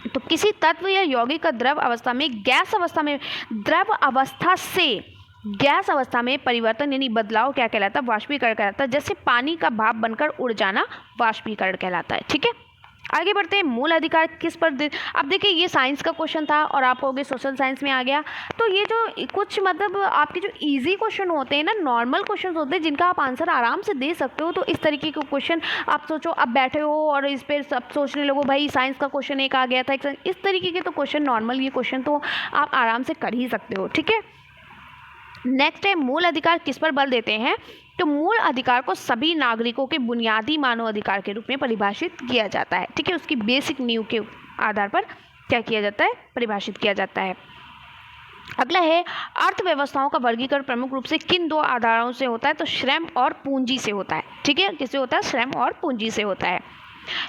S1: तो किसी तत्व या यौगिक का द्रव अवस्था में गैस अवस्था में, द्रव अवस्था से गैस अवस्था में परिवर्तन यानी बदलाव क्या कहलाता है, वाष्पीकरण कहलाता है। जैसे पानी का भाप बनकर उड़ जाना वाष्पीकरण कहलाता है, ठीक है। आगे बढ़ते हैं, मूल अधिकार किस पर अब देखिए ये साइंस का क्वेश्चन था और आप कहोगे सोशल साइंस में आ गया। तो ये जो कुछ मतलब आपके जो इजी क्वेश्चन होते हैं ना, नॉर्मल क्वेश्चन होते हैं जिनका आप आंसर आराम से दे सकते हो, तो इस तरीके के क्वेश्चन आप सोचो, अब बैठे हो और इस पर सब सोचने लगो भाई साइंस का क्वेश्चन एक आ गया था, इस तरीके के तो क्वेश्चन नॉर्मल ये क्वेश्चन तो आप आराम से कर ही सकते हो, ठीक है। नेक्स्ट है, मूल अधिकार किस पर बल देते हैं? तो मूल अधिकार को सभी नागरिकों के बुनियादी मानव अधिकार के रूप में परिभाषित किया जाता है, ठीक है। उसकी बेसिक नींव के आधार पर क्या किया जाता है, परिभाषित किया जाता है। अगला है, अर्थव्यवस्थाओं का वर्गीकरण प्रमुख रूप से किन दो आधारों से होता है? तो श्रम और पूंजी से होता है, ठीक है। किससे होता है? श्रम और पूंजी से होता है।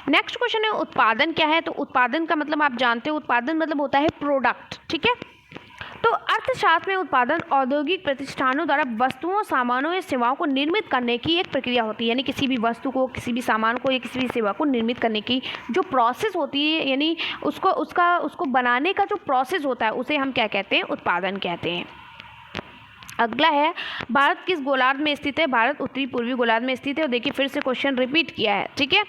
S1: नेक्स्ट क्वेश्चन है, उत्पादन क्या है? तो उत्पादन का मतलब आप जानते हो, उत्पादन मतलब होता है प्रोडक्ट, ठीक है। तो अर्थशास्त्र में उत्पादन औद्योगिक प्रतिष्ठानों द्वारा वस्तुओं, सामानों या सेवाओं को निर्मित करने की एक प्रक्रिया होती है, यानी किसी भी वस्तु को, किसी भी सामान को या किसी भी सेवा को निर्मित करने की जो प्रोसेस होती है, यानी उसको बनाने का जो प्रोसेस होता है उसे हम क्या कहते हैं? उत्पादन कहते हैं। अगला है, भारत किस गोलार्ध में स्थित है? भारत उत्तरी पूर्वी गोलार्ध में स्थित है। और देखिए फिर से क्वेश्चन रिपीट किया है, ठीक है।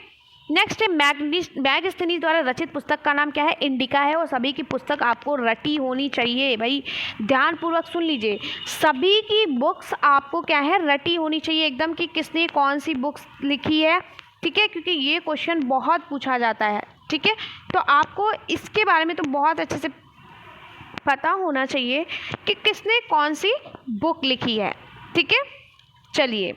S1: नेक्स्ट है, मैगस्थनीज द्वारा रचित पुस्तक का नाम क्या है? इंडिका है। और सभी की पुस्तक आपको रटी होनी चाहिए भाई, ध्यानपूर्वक सुन लीजिए, सभी की बुक्स आपको क्या है, रटी होनी चाहिए एकदम, कि किसने कौन सी बुक्स लिखी है, ठीक है, क्योंकि ये क्वेश्चन बहुत पूछा जाता है, ठीक है। तो आपको इसके बारे में तो बहुत अच्छे से पता होना चाहिए कि किसने कौन सी बुक लिखी है, ठीक है। चलिए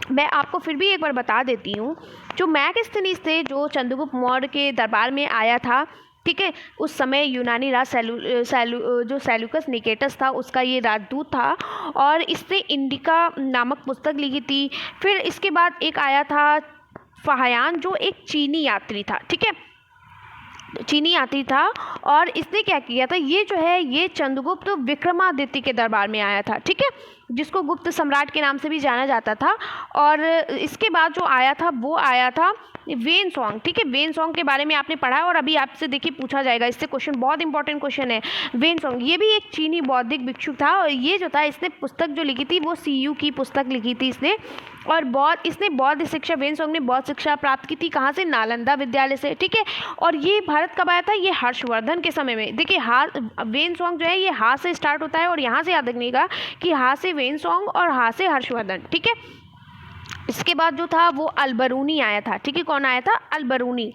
S1: मैं आपको फिर भी एक बार बता देती हूँ, जो मैगस्थनीज थे, जो चंद्रगुप्त मौर्य के दरबार में आया था, ठीक है, उस समय यूनानी राज जो सेल्यूकस निकेटस था उसका ये राजदूत था, और इसने इंडिका नामक पुस्तक लिखी थी। फिर इसके बाद एक आया था फाहियान, जो एक चीनी यात्री था, ठीक है, चीनी यात्री था, और इसने क्या किया था, ये जो है ये चंद्रगुप्त विक्रमादित्य के दरबार में आया था, ठीक है, जिसको गुप्त सम्राट के नाम से भी जाना जाता था। और इसके बाद जो आया था वो आया था वेनसोंग, ठीक है। वेनसोंग के बारे में आपने पढ़ा है और अभी आपसे देखिए पूछा जाएगा, इससे क्वेश्चन बहुत इंपॉर्टेंट क्वेश्चन है। वेनसोंग ये भी एक चीनी बौद्धिक भिक्षुक था, और ये जो था इसने पुस्तक जो लिखी थी वो सीयू की पुस्तक लिखी थी इसने, और इसने बौद्ध शिक्षा, वेनसोंग ने बौद्ध शिक्षा प्राप्त की थी कहाँ से? नालंदा विद्यालय से, ठीक है। और ये भारत कब आया था? ये हर्षवर्धन के समय में। देखिए वेनसोंग जो है ये हा से स्टार्ट होता है, और यहाँ से याद रखिएगा कि हा से वेनसोंग और हा से हर्षवर्धन, ठीक है। इसके बाद जो था वो अलबरूनी आया था, ठीक है। कौन आया था? अलबरूनी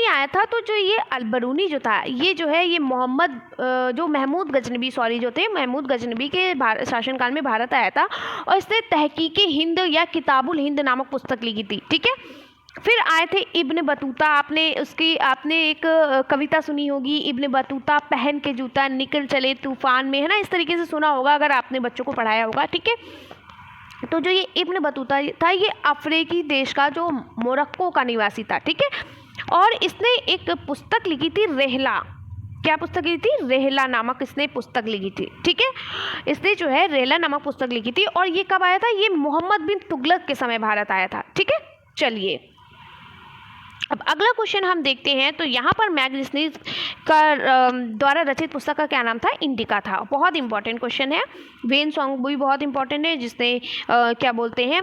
S1: आया था। तो जो ये अलबरूनी जो था, ये जो है ये महमूद गजनबी के शासनकाल में भारत आया था, और इसने तहकीके हिंद या किताबुल हिंद नामक पुस्तक लिखी थी, ठीक है। फिर आए थे इब्न बतूता, आपने एक कविता सुनी होगी, इब्न बतूता पहन के जूता निकल चले तूफान में, है ना, इस तरीके से सुना होगा अगर आपने बच्चों को पढ़ाया होगा, ठीक है। तो जो ये इब्न बतूता था ये अफ्रीकी देश का जो मोरक्को का निवासी था, ठीक है। और इसने एक पुस्तक लिखी थी रेहला, क्या पुस्तक लिखी थी? रेहला नामक इसने पुस्तक लिखी थी, ठीक है। इसने जो है रेहला नामक पुस्तक लिखी थी, और ये कब आया था? ये मोहम्मद बिन तुगलक के समय भारत आया था, ठीक है। चलिए अब अगला क्वेश्चन हम देखते हैं। तो यहाँ पर मैगस्थनीज का द्वारा रचित पुस्तक का क्या नाम था? इंडिका था। बहुत इंपॉर्टेंट क्वेश्चन है। वेनसोंग भी बहुत इंपॉर्टेंट है, जिसने क्या बोलते हैं,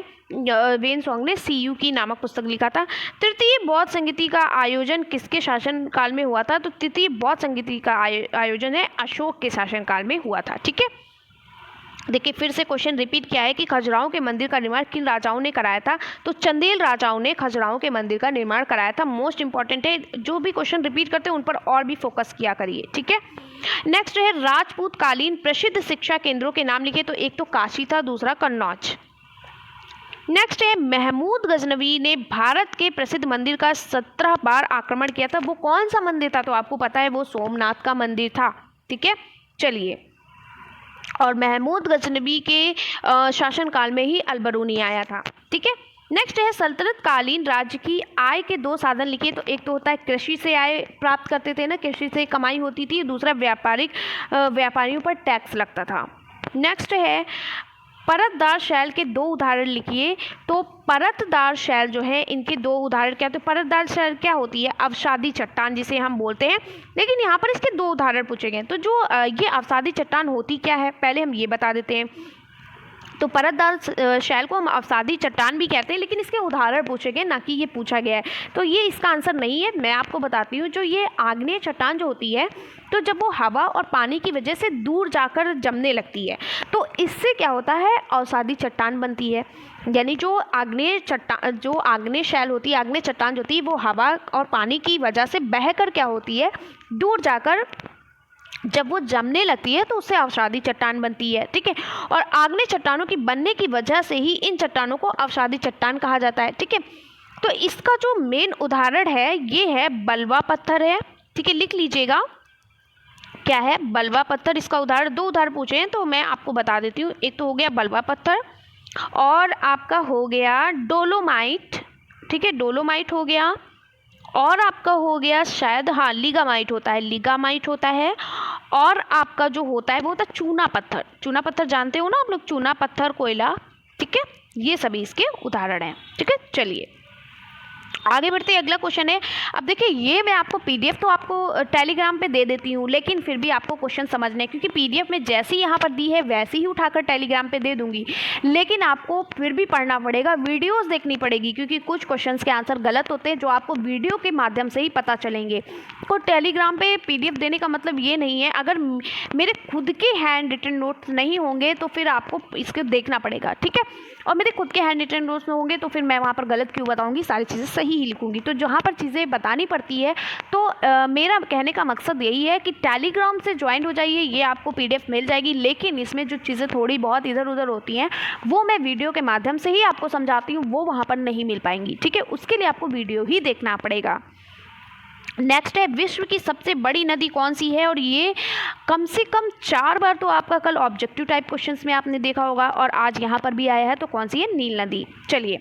S1: वेनसोंग ने सीयू की नामक पुस्तक लिखा था। तृतीय बौद्ध संगीति का आयोजन किसके शासनकाल में हुआ था? तो तृतीय बौद्ध संगीति का आयोजन है अशोक के शासनकाल में हुआ था, ठीक है। देखिए फिर से क्वेश्चन रिपीट किया है कि खजुराहो के मंदिर का निर्माण किन राजाओं ने कराया था? तो चंदेल राजाओं ने खजुराहो के मंदिर का निर्माण कराया था। मोस्ट इंपॉर्टेंट है, जो भी क्वेश्चन रिपीट करते हैं उन पर और भी फोकस किया करिए, ठीक है। नेक्स्ट है राजपूत कालीन प्रसिद्ध शिक्षा केंद्रों के नाम लिखे। तो एक तो काशी था, दूसरा कन्नौज। नेक्स्ट है महमूद गजनवी ने भारत के प्रसिद्ध मंदिर का 17 बार आक्रमण किया था। वो कौन सा मंदिर था? तो आपको पता है वो सोमनाथ का मंदिर था, ठीक है। चलिए और महमूद गजनबी के शासनकाल में ही अलबरूनी आया था। ठीक है, नेक्स्ट है सल्तनत कालीन राज्य की आय के दो साधन लिखिए। तो एक तो होता है कृषि से आय प्राप्त करते थे ना, कृषि से कमाई होती थी। दूसरा व्यापारियों पर टैक्स लगता था। नेक्स्ट है परतदार शैल के दो उदाहरण लिखिए। तो परतदार शैल जो है इनके दो उदाहरण क्या होते हैं? परतदार शैल क्या होती है? अवसादी चट्टान जिसे हम बोलते हैं, लेकिन यहाँ पर इसके दो उदाहरण पूछे गए। तो जो ये अवसादी चट्टान होती क्या है पहले हम ये बता देते हैं। तो परतदार शैल को हम अवसादी चट्टान भी कहते हैं, लेकिन इसके उदाहरण पूछे गए, ना कि ये पूछा गया है। तो ये इसका आंसर नहीं है। मैं आपको बताती हूँ, जो ये आग्नेय चट्टान जो होती है, तो जब वो हवा और पानी की वजह से दूर जाकर जमने लगती है, तो इससे क्या होता है? अवसादी चट्टान बनती है। यानी जो आग्नेय शैल होती है, आग्नेय चट्टान जो होती है, वो हवा और पानी की वजह से बहकर क्या होती है? दूर जाकर जब वो जमने लगती है तो उससे अवसादी चट्टान बनती है। ठीक है, और आग्नेय चट्टानों की बनने की वजह से ही इन चट्टानों को अवसादी चट्टान कहा जाता है। ठीक है, तो इसका जो मेन उदाहरण है ये है बलवा पत्थर है। ठीक है, लिख लीजिएगा क्या है? बलवा पत्थर। इसका उदाहरण, दो उदाहरण पूछे हैं तो मैं आपको बता देती हूँ। एक तो हो गया बलवा पत्थर और आपका हो गया डोलोमाइट। ठीक है, डोलोमाइट हो गया, और आपका हो गया शायद, हाँ, लिगामाइट होता है, लिगामाइट होता है। और आपका जो होता है वो होता है चूना पत्थर। चूना पत्थर जानते हो ना आप लोग, चूना पत्थर, कोयला। ठीक है, ये सभी इसके उदाहरण हैं। ठीक है, चलिए आगे बढ़ते हैं। अगला क्वेश्चन है, अब देखिए ये मैं आपको पीडीएफ तो आपको टेलीग्राम पे दे देती हूँ, लेकिन फिर भी आपको क्वेश्चन समझने हैं, क्योंकि पीडीएफ में जैसी यहाँ पर दी है वैसी ही उठाकर टेलीग्राम पे दे दूंगी, लेकिन आपको फिर भी पढ़ना पड़ेगा, वीडियोस देखनी पड़ेगी, क्योंकि कुछ क्वेश्चंस के आंसर गलत होते हैं जो आपको वीडियो के माध्यम से ही पता चलेंगे। तो टेलीग्राम पे पीडीएफ देने का मतलब ये नहीं है, अगर मेरे खुद के हैंड रिटन नोट्स नहीं होंगे तो फिर आपको इसको देखना पड़ेगा। ठीक है, और मेरे खुद के हैंड रिटन नोट्स में होंगे तो फिर मैं वहाँ पर गलत क्यों बताऊँगी, सारी चीज़ें सही ही लिखूँगी। तो जहाँ पर चीज़ें बतानी पड़ती है, तो मेरा कहने का मकसद यही है कि टेलीग्राम से ज्वाइन हो जाइए, ये आपको पीडीएफ मिल जाएगी, लेकिन इसमें जो चीज़ें थोड़ी बहुत इधर उधर होती हैं वो मैं वीडियो के माध्यम से ही आपको समझाती हूँ, वो वहाँ पर नहीं मिल पाएंगी। ठीक है, उसके लिए आपको वीडियो ही देखना पड़ेगा। नेक्स्ट है, विश्व की सबसे बड़ी नदी कौन सी है? और ये कम से कम 4 बार तो आपका कल ऑब्जेक्टिव टाइप क्वेश्चंस में आपने देखा होगा, और आज यहाँ पर भी आया है। तो कौन सी है? नील नदी। चलिए,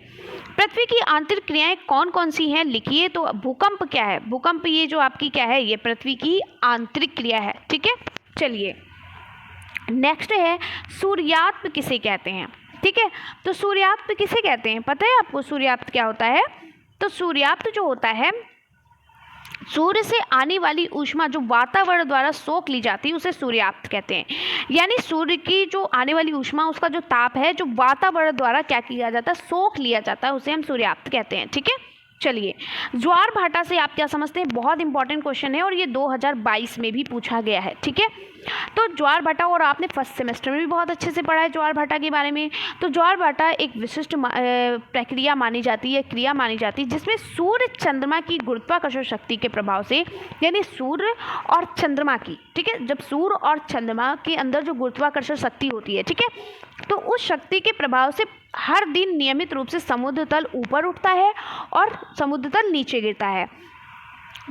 S1: पृथ्वी की आंतरिक क्रियाएं कौन कौन सी हैं लिखिए। तो भूकंप क्या है? भूकंप ये जो आपकी क्या है? ये पृथ्वी की आंतरिक क्रिया है। ठीक है, चलिए नेक्स्ट है, सूर्यास्त किसे कहते हैं? ठीक है, तो सूर्यास्त किसे कहते हैं पता है आपको? सूर्यास्त क्या होता है? तो सूर्यास्त जो होता है, सूर्य से आने वाली ऊष्मा जो वातावरण द्वारा सोख ली जाती है उसे सूर्यास्त कहते हैं। यानी सूर्य की जो आने वाली ऊष्मा, उसका जो ताप है, जो वातावरण द्वारा क्या किया जाता है? सोख लिया जाता है, उसे हम सूर्यास्त कहते हैं। ठीक है, चलिए ज्वार भाटा से आप क्या समझते हैं? बहुत इंपॉर्टेंट क्वेश्चन है और ये 2022 में भी पूछा गया है। ठीक है, तो ज्वार भाटा, और आपने फर्स्ट सेमेस्टर में भी बहुत अच्छे से पढ़ा है ज्वार भाटा के बारे में। तो ज्वार भाटा एक विशिष्ट प्रक्रिया मानी जाती है, क्रिया मानी जाती है, जिसमें सूर्य चंद्रमा की गुरुत्वाकर्षण शक्ति के प्रभाव से, यानी सूर्य और चंद्रमा की, ठीक है, जब सूर्य और चंद्रमा के अंदर जो गुरुत्वाकर्षण शक्ति होती है, ठीक है, तो उस शक्ति के प्रभाव से हर दिन नियमित रूप से समुद्र तल ऊपर उठता है और समुद्र तल नीचे गिरता है।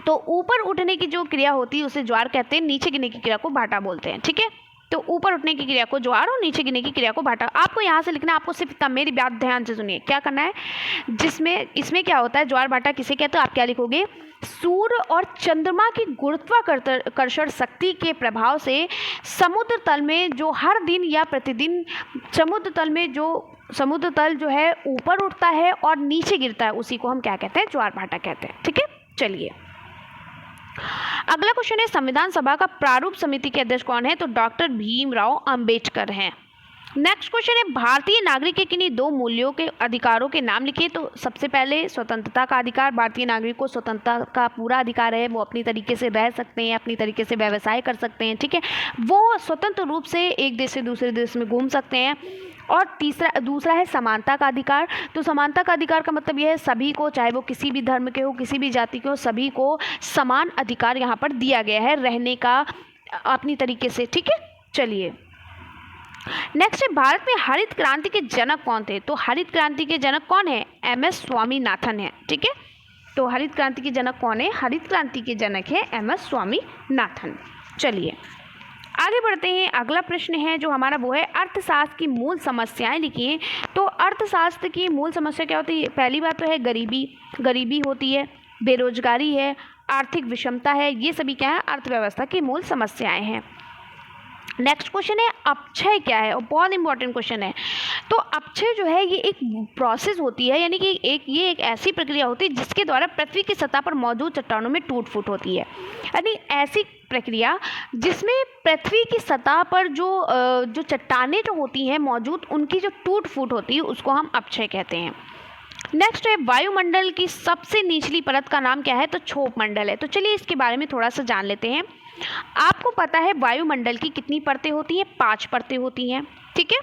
S1: तो ऊपर उठने की जो क्रिया होती है उसे ज्वार कहते हैं, नीचे गिरने की क्रिया को भाटा बोलते हैं। ठीक है, तो ऊपर उठने की क्रिया को ज्वार और नीचे गिरने की क्रिया को भाटा। आपको यहाँ से लिखना है, आपको सिर्फ इतना, मेरी बात ध्यान से सुनिए, क्या करना है, जिसमें इसमें क्या होता है, ज्वार भाटा किसे कहते हैं? आप क्या लिखोगे? सूर्य और चंद्रमा की गुरुत्वाकर्षण शक्ति के प्रभाव से समुद्र तल में जो हर दिन या प्रतिदिन समुद्र तल जो है ऊपर उठता है और नीचे गिरता है, उसी को हम क्या कहते हैं? ज्वार भाटा कहते हैं। ठीक है, चलिए अगला क्वेश्चन है, संविधान सभा का प्रारूप समिति के अध्यक्ष कौन है? तो डॉक्टर भीमराव अंबेडकर हैं। नेक्स्ट क्वेश्चन है, भारतीय नागरिक के किन्हीं दो मूल्यों के अधिकारों के नाम लिखिए। तो सबसे पहले स्वतंत्रता का अधिकार। भारतीय नागरिक को स्वतंत्रता का पूरा अधिकार है, वो अपनी तरीके से रह सकते हैं, अपनी तरीके से व्यवसाय कर सकते हैं। ठीक है, वो स्वतंत्र रूप से एक देश से दूसरे देश में घूम सकते हैं। और दूसरा है समानता का अधिकार। तो समानता का अधिकार का मतलब यह है सभी को, चाहे वो किसी भी धर्म के हो, किसी भी जाति के हो, सभी को समान अधिकार यहाँ पर दिया गया है रहने का अपनी तरीके से। ठीक है, चलिए नेक्स्ट है, भारत में हरित क्रांति के जनक कौन थे? तो हरित क्रांति के जनक कौन है? MS स्वामीनाथन है। ठीक है, तो हरित क्रांति के जनक कौन है? हरित क्रांति के जनक है MS स्वामीनाथन। चलिए आगे बढ़ते हैं। अगला प्रश्न है जो हमारा वो है अर्थशास्त्र की मूल समस्याएं लिखिए। तो अर्थशास्त्र की मूल समस्या क्या होती है? पहली बात तो है गरीबी होती है, बेरोजगारी है, आर्थिक विषमता है, ये सभी क्या है? अर्थव्यवस्था की मूल समस्याएं हैं। नेक्स्ट क्वेश्चन है अपक्षय क्या है, और बहुत इंपॉर्टेंट क्वेश्चन है। तो अपक्षय जो है ये एक प्रोसेस होती है, यानी कि ये एक ऐसी प्रक्रिया होती है जिसके द्वारा पृथ्वी की सतह पर मौजूद चट्टानों में टूट फूट होती है। यानी ऐसी प्रक्रिया जिसमें पृथ्वी की सतह पर जो चट्टानें जो होती हैं मौजूद, उनकी जो टूट फूट होती है उसको हम अपक्षय कहते हैं। नेक्स्ट है वायुमंडल की सबसे निचली परत का नाम क्या है? तो क्षोभ मंडल है। तो चलिए इसके बारे में थोड़ा सा जान लेते हैं। आपको पता है वायुमंडल की कितनी परतें होती हैं? 5 परतें होती हैं, ठीक है,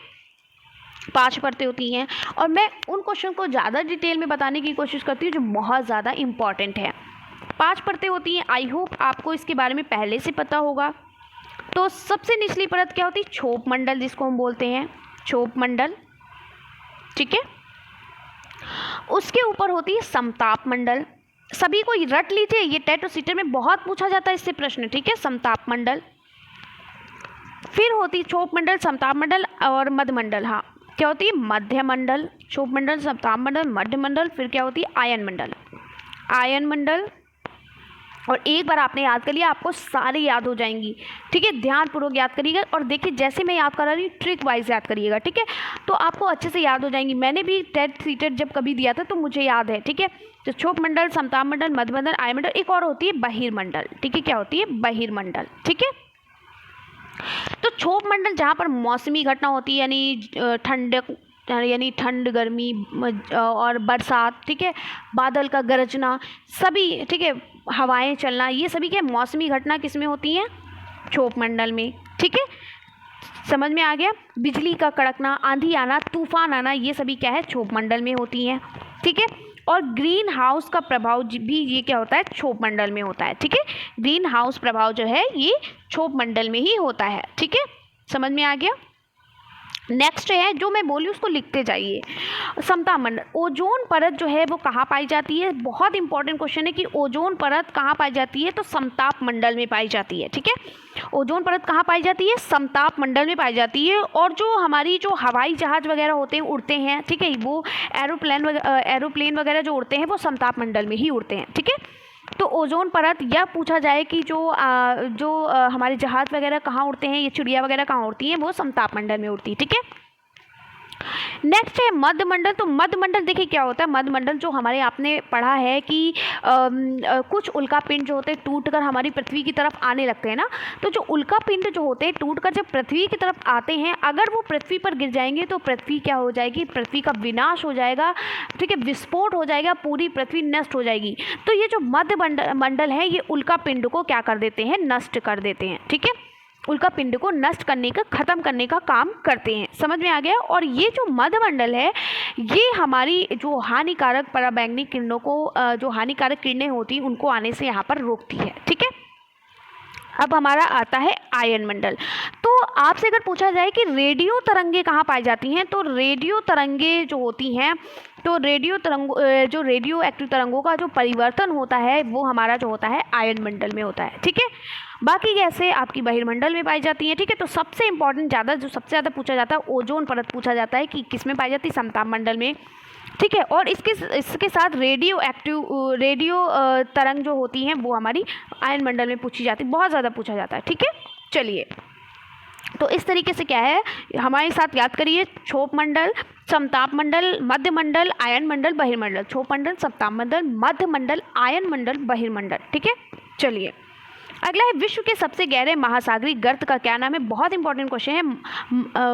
S1: 5 परतें होती हैं। और मैं उन क्वेश्चन को ज़्यादा डिटेल में बताने की कोशिश करती हूँ जो बहुत ज़्यादा इंपॉर्टेंट है। 5 परतें होती हैं। आई होप आपको इसके बारे में पहले से पता होगा। तो सबसे निचली परत क्या होती है? क्षोभ मंडल, जिसको हम बोलते हैं क्षोभ मंडल, ठीक है। उसके ऊपर होती है समताप मंडल। सभी को रट लीजिए, ये टेट और सीटेट में बहुत पूछा जाता है इससे प्रश्न, ठीक है, समताप मंडल। फिर होती है क्षोभ मंडल, समताप मंडल और मध्य मंडल। हाँ, क्या होती है? मध्य मंडल, क्षोभ मंडल, समताप मंडल, मध्य मंडल। फिर क्या होती है? आयन मंडल। और एक बार आपने याद कर लिया, आपको सारे याद हो जाएंगी, ठीक है। ध्यानपूर्वक याद करिएगा और देखिए जैसे मैं याद करा रही हूँ ट्रिक वाइज याद करिएगा, ठीक है, तो आपको अच्छे से याद हो जाएंगी। मैंने भी टेट सीटेट जब कभी दिया था तो मुझे याद है, ठीक है। तो क्षोभ मंडल, समताप मंडल, मध्य मंडल, आयन मंडल। एक और होती है बहिर्मंडल, ठीक है। क्या होती है? बहिर्मंडल, ठीक है। तो क्षोभ मंडल जहाँ पर मौसमी घटना होती है, यानी ठंड, गर्मी और बरसात, ठीक है, बादल का गरजना, सभी, ठीक है, हवाएं चलना, ये सभी क्या मौसमी घटना किस में होती हैं? क्षोभ मंडल में, ठीक है। समझ में आ गया? बिजली का कड़कना, आंधी आना, तूफान आना, ये सभी क्या है? क्षोभ मंडल में होती हैं, ठीक है। और ग्रीन हाउस का प्रभाव भी ये क्या होता है? क्षोभ मंडल में होता है, ठीक है। ग्रीन हाउस प्रभाव जो है ये क्षोभ मंडल में ही होता है, ठीक है। समझ में आ गया? नेक्स्ट है जो मैं बोली उसको लिखते जाइए। समताप मंडल, ओजोन परत जो है वो कहाँ पाई जाती है? बहुत इंपॉर्टेंट क्वेश्चन है कि ओजोन परत कहाँ पाई जाती है? तो समताप मंडल में पाई जाती है, ठीक है। ओजोन परत कहाँ पाई जाती है? समताप मंडल में पाई जाती है। और जो हमारी जो हवाई जहाज वगैरह होते हैं, उड़ते हैं, ठीक है, वो एरोप्लेन वगैरह जो उड़ते हैं वो समताप मंडल में ही उड़ते हैं, ठीक है। तो ओजोन परत, या पूछा जाए कि जो हमारे जहाज वगैरह कहाँ उड़ते हैं, ये चिड़िया वगैरह कहाँ उड़ती हैं? वो समताप मंडल में उड़ती है, ठीक है। नेक्स्ट है मध्य मंडल। तो मध्य मंडल देखिए क्या होता है? मध्य मंडल जो हमारे आपने पढ़ा है कि कुछ उल्का पिंड जो होते हैं टूटकर हमारी पृथ्वी की तरफ आने लगते हैं ना, तो जो उल्का पिंड जो होते हैं टूटकर जब पृथ्वी की तरफ आते हैं, अगर वो पृथ्वी पर गिर जाएंगे तो पृथ्वी क्या हो जाएगी? पृथ्वी का विनाश हो जाएगा, ठीक है, विस्फोट हो जाएगा, पूरी पृथ्वी नष्ट हो जाएगी। तो ये जो मध्य मंडल है ये उल्का पिंड को क्या कर देते हैं? नष्ट कर देते हैं, ठीक है। उल्का पिंड को नष्ट करने का, खत्म करने का काम करते हैं। समझ में आ गया? और ये जो मध्यमंडल है ये हमारी जो हानिकारक पराबैंगनी किरणों को, जो हानिकारक किरणें होती हैं उनको आने से यहाँ पर रोकती है, ठीक है। अब हमारा आता है आयन मंडल। तो आपसे अगर पूछा जाए कि रेडियो तरंगे कहाँ पाई जाती हैं, तो रेडियो तरंगे जो होती हैं, तो जो रेडियो एक्टिव तरंगों का जो परिवर्तन होता है वो हमारा जो होता है आयन मंडल में होता है, ठीक है। बाकी गैसें आपकी बहिर्मंडल में पाई जाती हैं, ठीक है। तो सबसे इंपॉर्टेंट सबसे ज़्यादा पूछा जाता है ओजोन परत पूछा जाता है कि किस में पाई जाती है? समताप मंडल में, ठीक है। और इसके साथ रेडियो तरंग जो होती हैं वो हमारी आयन मंडल में पूछी जाती है, बहुत ज़्यादा पूछा जाता है, ठीक है। चलिए, तो इस तरीके से क्या है, हमारे साथ याद करिए, क्षोभ मंडल, समताप मंडल, मध्य मंडल, आयन मंडल, बहिर्मंडल। क्षोभ मंडल, समताप मंडल, मध्य मंडल, आयन मंडल, बहिर्मंडल, ठीक है। चलिए, अगला है विश्व के सबसे गहरे महासागरीय गर्त का क्या नाम है? बहुत इंपॉर्टेंट क्वेश्चन है।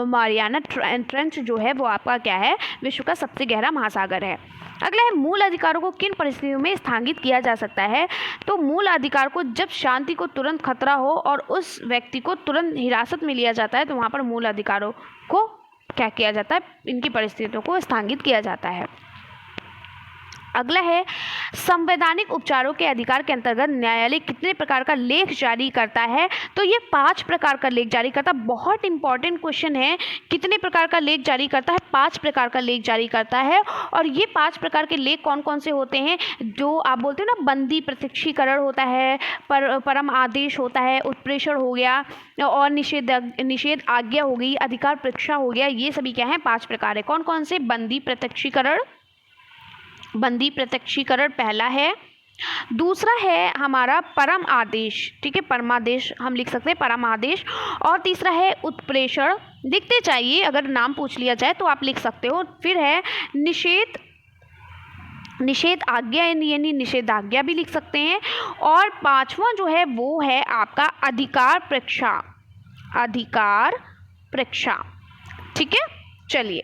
S1: मारियाना ट्रेंच जो है वो आपका क्या है? विश्व का सबसे गहरा महासागर है। अगला है मूल अधिकारों को किन परिस्थितियों में स्थगित किया जा सकता है? तो मूल अधिकार को जब शांति को तुरंत खतरा हो और उस व्यक्ति को तुरंत हिरासत में लिया जाता है तो वहाँ पर मूल अधिकारों को क्या किया जाता है? इनकी परिस्थितियों को स्थगित किया जाता है। अगला है संवैधानिक उपचारों के अधिकार के अंतर्गत न्यायालय कितने प्रकार का लेख जारी करता है? तो ये 5 प्रकार का लेख जारी करता है। बहुत इंपॉर्टेंट क्वेश्चन है, कितने प्रकार का लेख जारी करता है? 5 प्रकार का लेख जारी करता है। और ये 5 प्रकार के लेख कौन कौन से होते हैं? जो आप बोलते हो ना, बंदी प्रत्यक्षीकरण होता है, परम आदेश होता है, उत्प्रेषण हो गया, और निषेध आज्ञा हो गई, अधिकार परीक्षा हो गया। ये सभी क्या है? 5 प्रकार है। कौन कौन से? बंदी प्रत्यक्षीकरण पहला है। दूसरा है हमारा परम आदेश, ठीक है, परमादेश हम लिख सकते हैं, परम आदेश। और तीसरा है उत्प्रेषण, लिखते चाहिए, अगर नाम पूछ लिया जाए तो आप लिख सकते हो। फिर है निषेध आज्ञा, यानी निषेधाज्ञा भी लिख सकते हैं। और 5वां जो है वो है आपका अधिकार परीक्षा, ठीक है। चलिए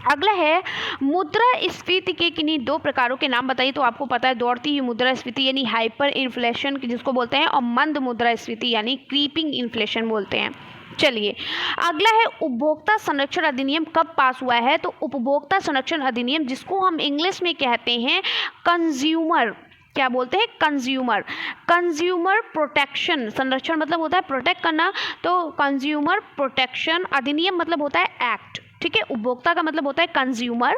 S1: अगला है मुद्रास्फीति के किन्हीं 2 प्रकारों के नाम बताइए। तो आपको पता है दौड़ती हुई मुद्रास्फीति यानी हाइपर इन्फ्लेशन जिसको बोलते हैं, और मंद मुद्रास्फीति यानी क्रीपिंग इन्फ्लेशन बोलते हैं। चलिए अगला है उपभोक्ता संरक्षण अधिनियम कब पास हुआ है? तो उपभोक्ता संरक्षण अधिनियम, जिसको हम इंग्लिश में कहते हैं कंज्यूमर, क्या बोलते हैं? कंज्यूमर प्रोटेक्शन, संरक्षण मतलब होता है प्रोटेक्ट करना, तो कंज्यूमर प्रोटेक्शन अधिनियम मतलब होता है एक्ट, ठीक है। उपभोक्ता का मतलब होता है कंज्यूमर,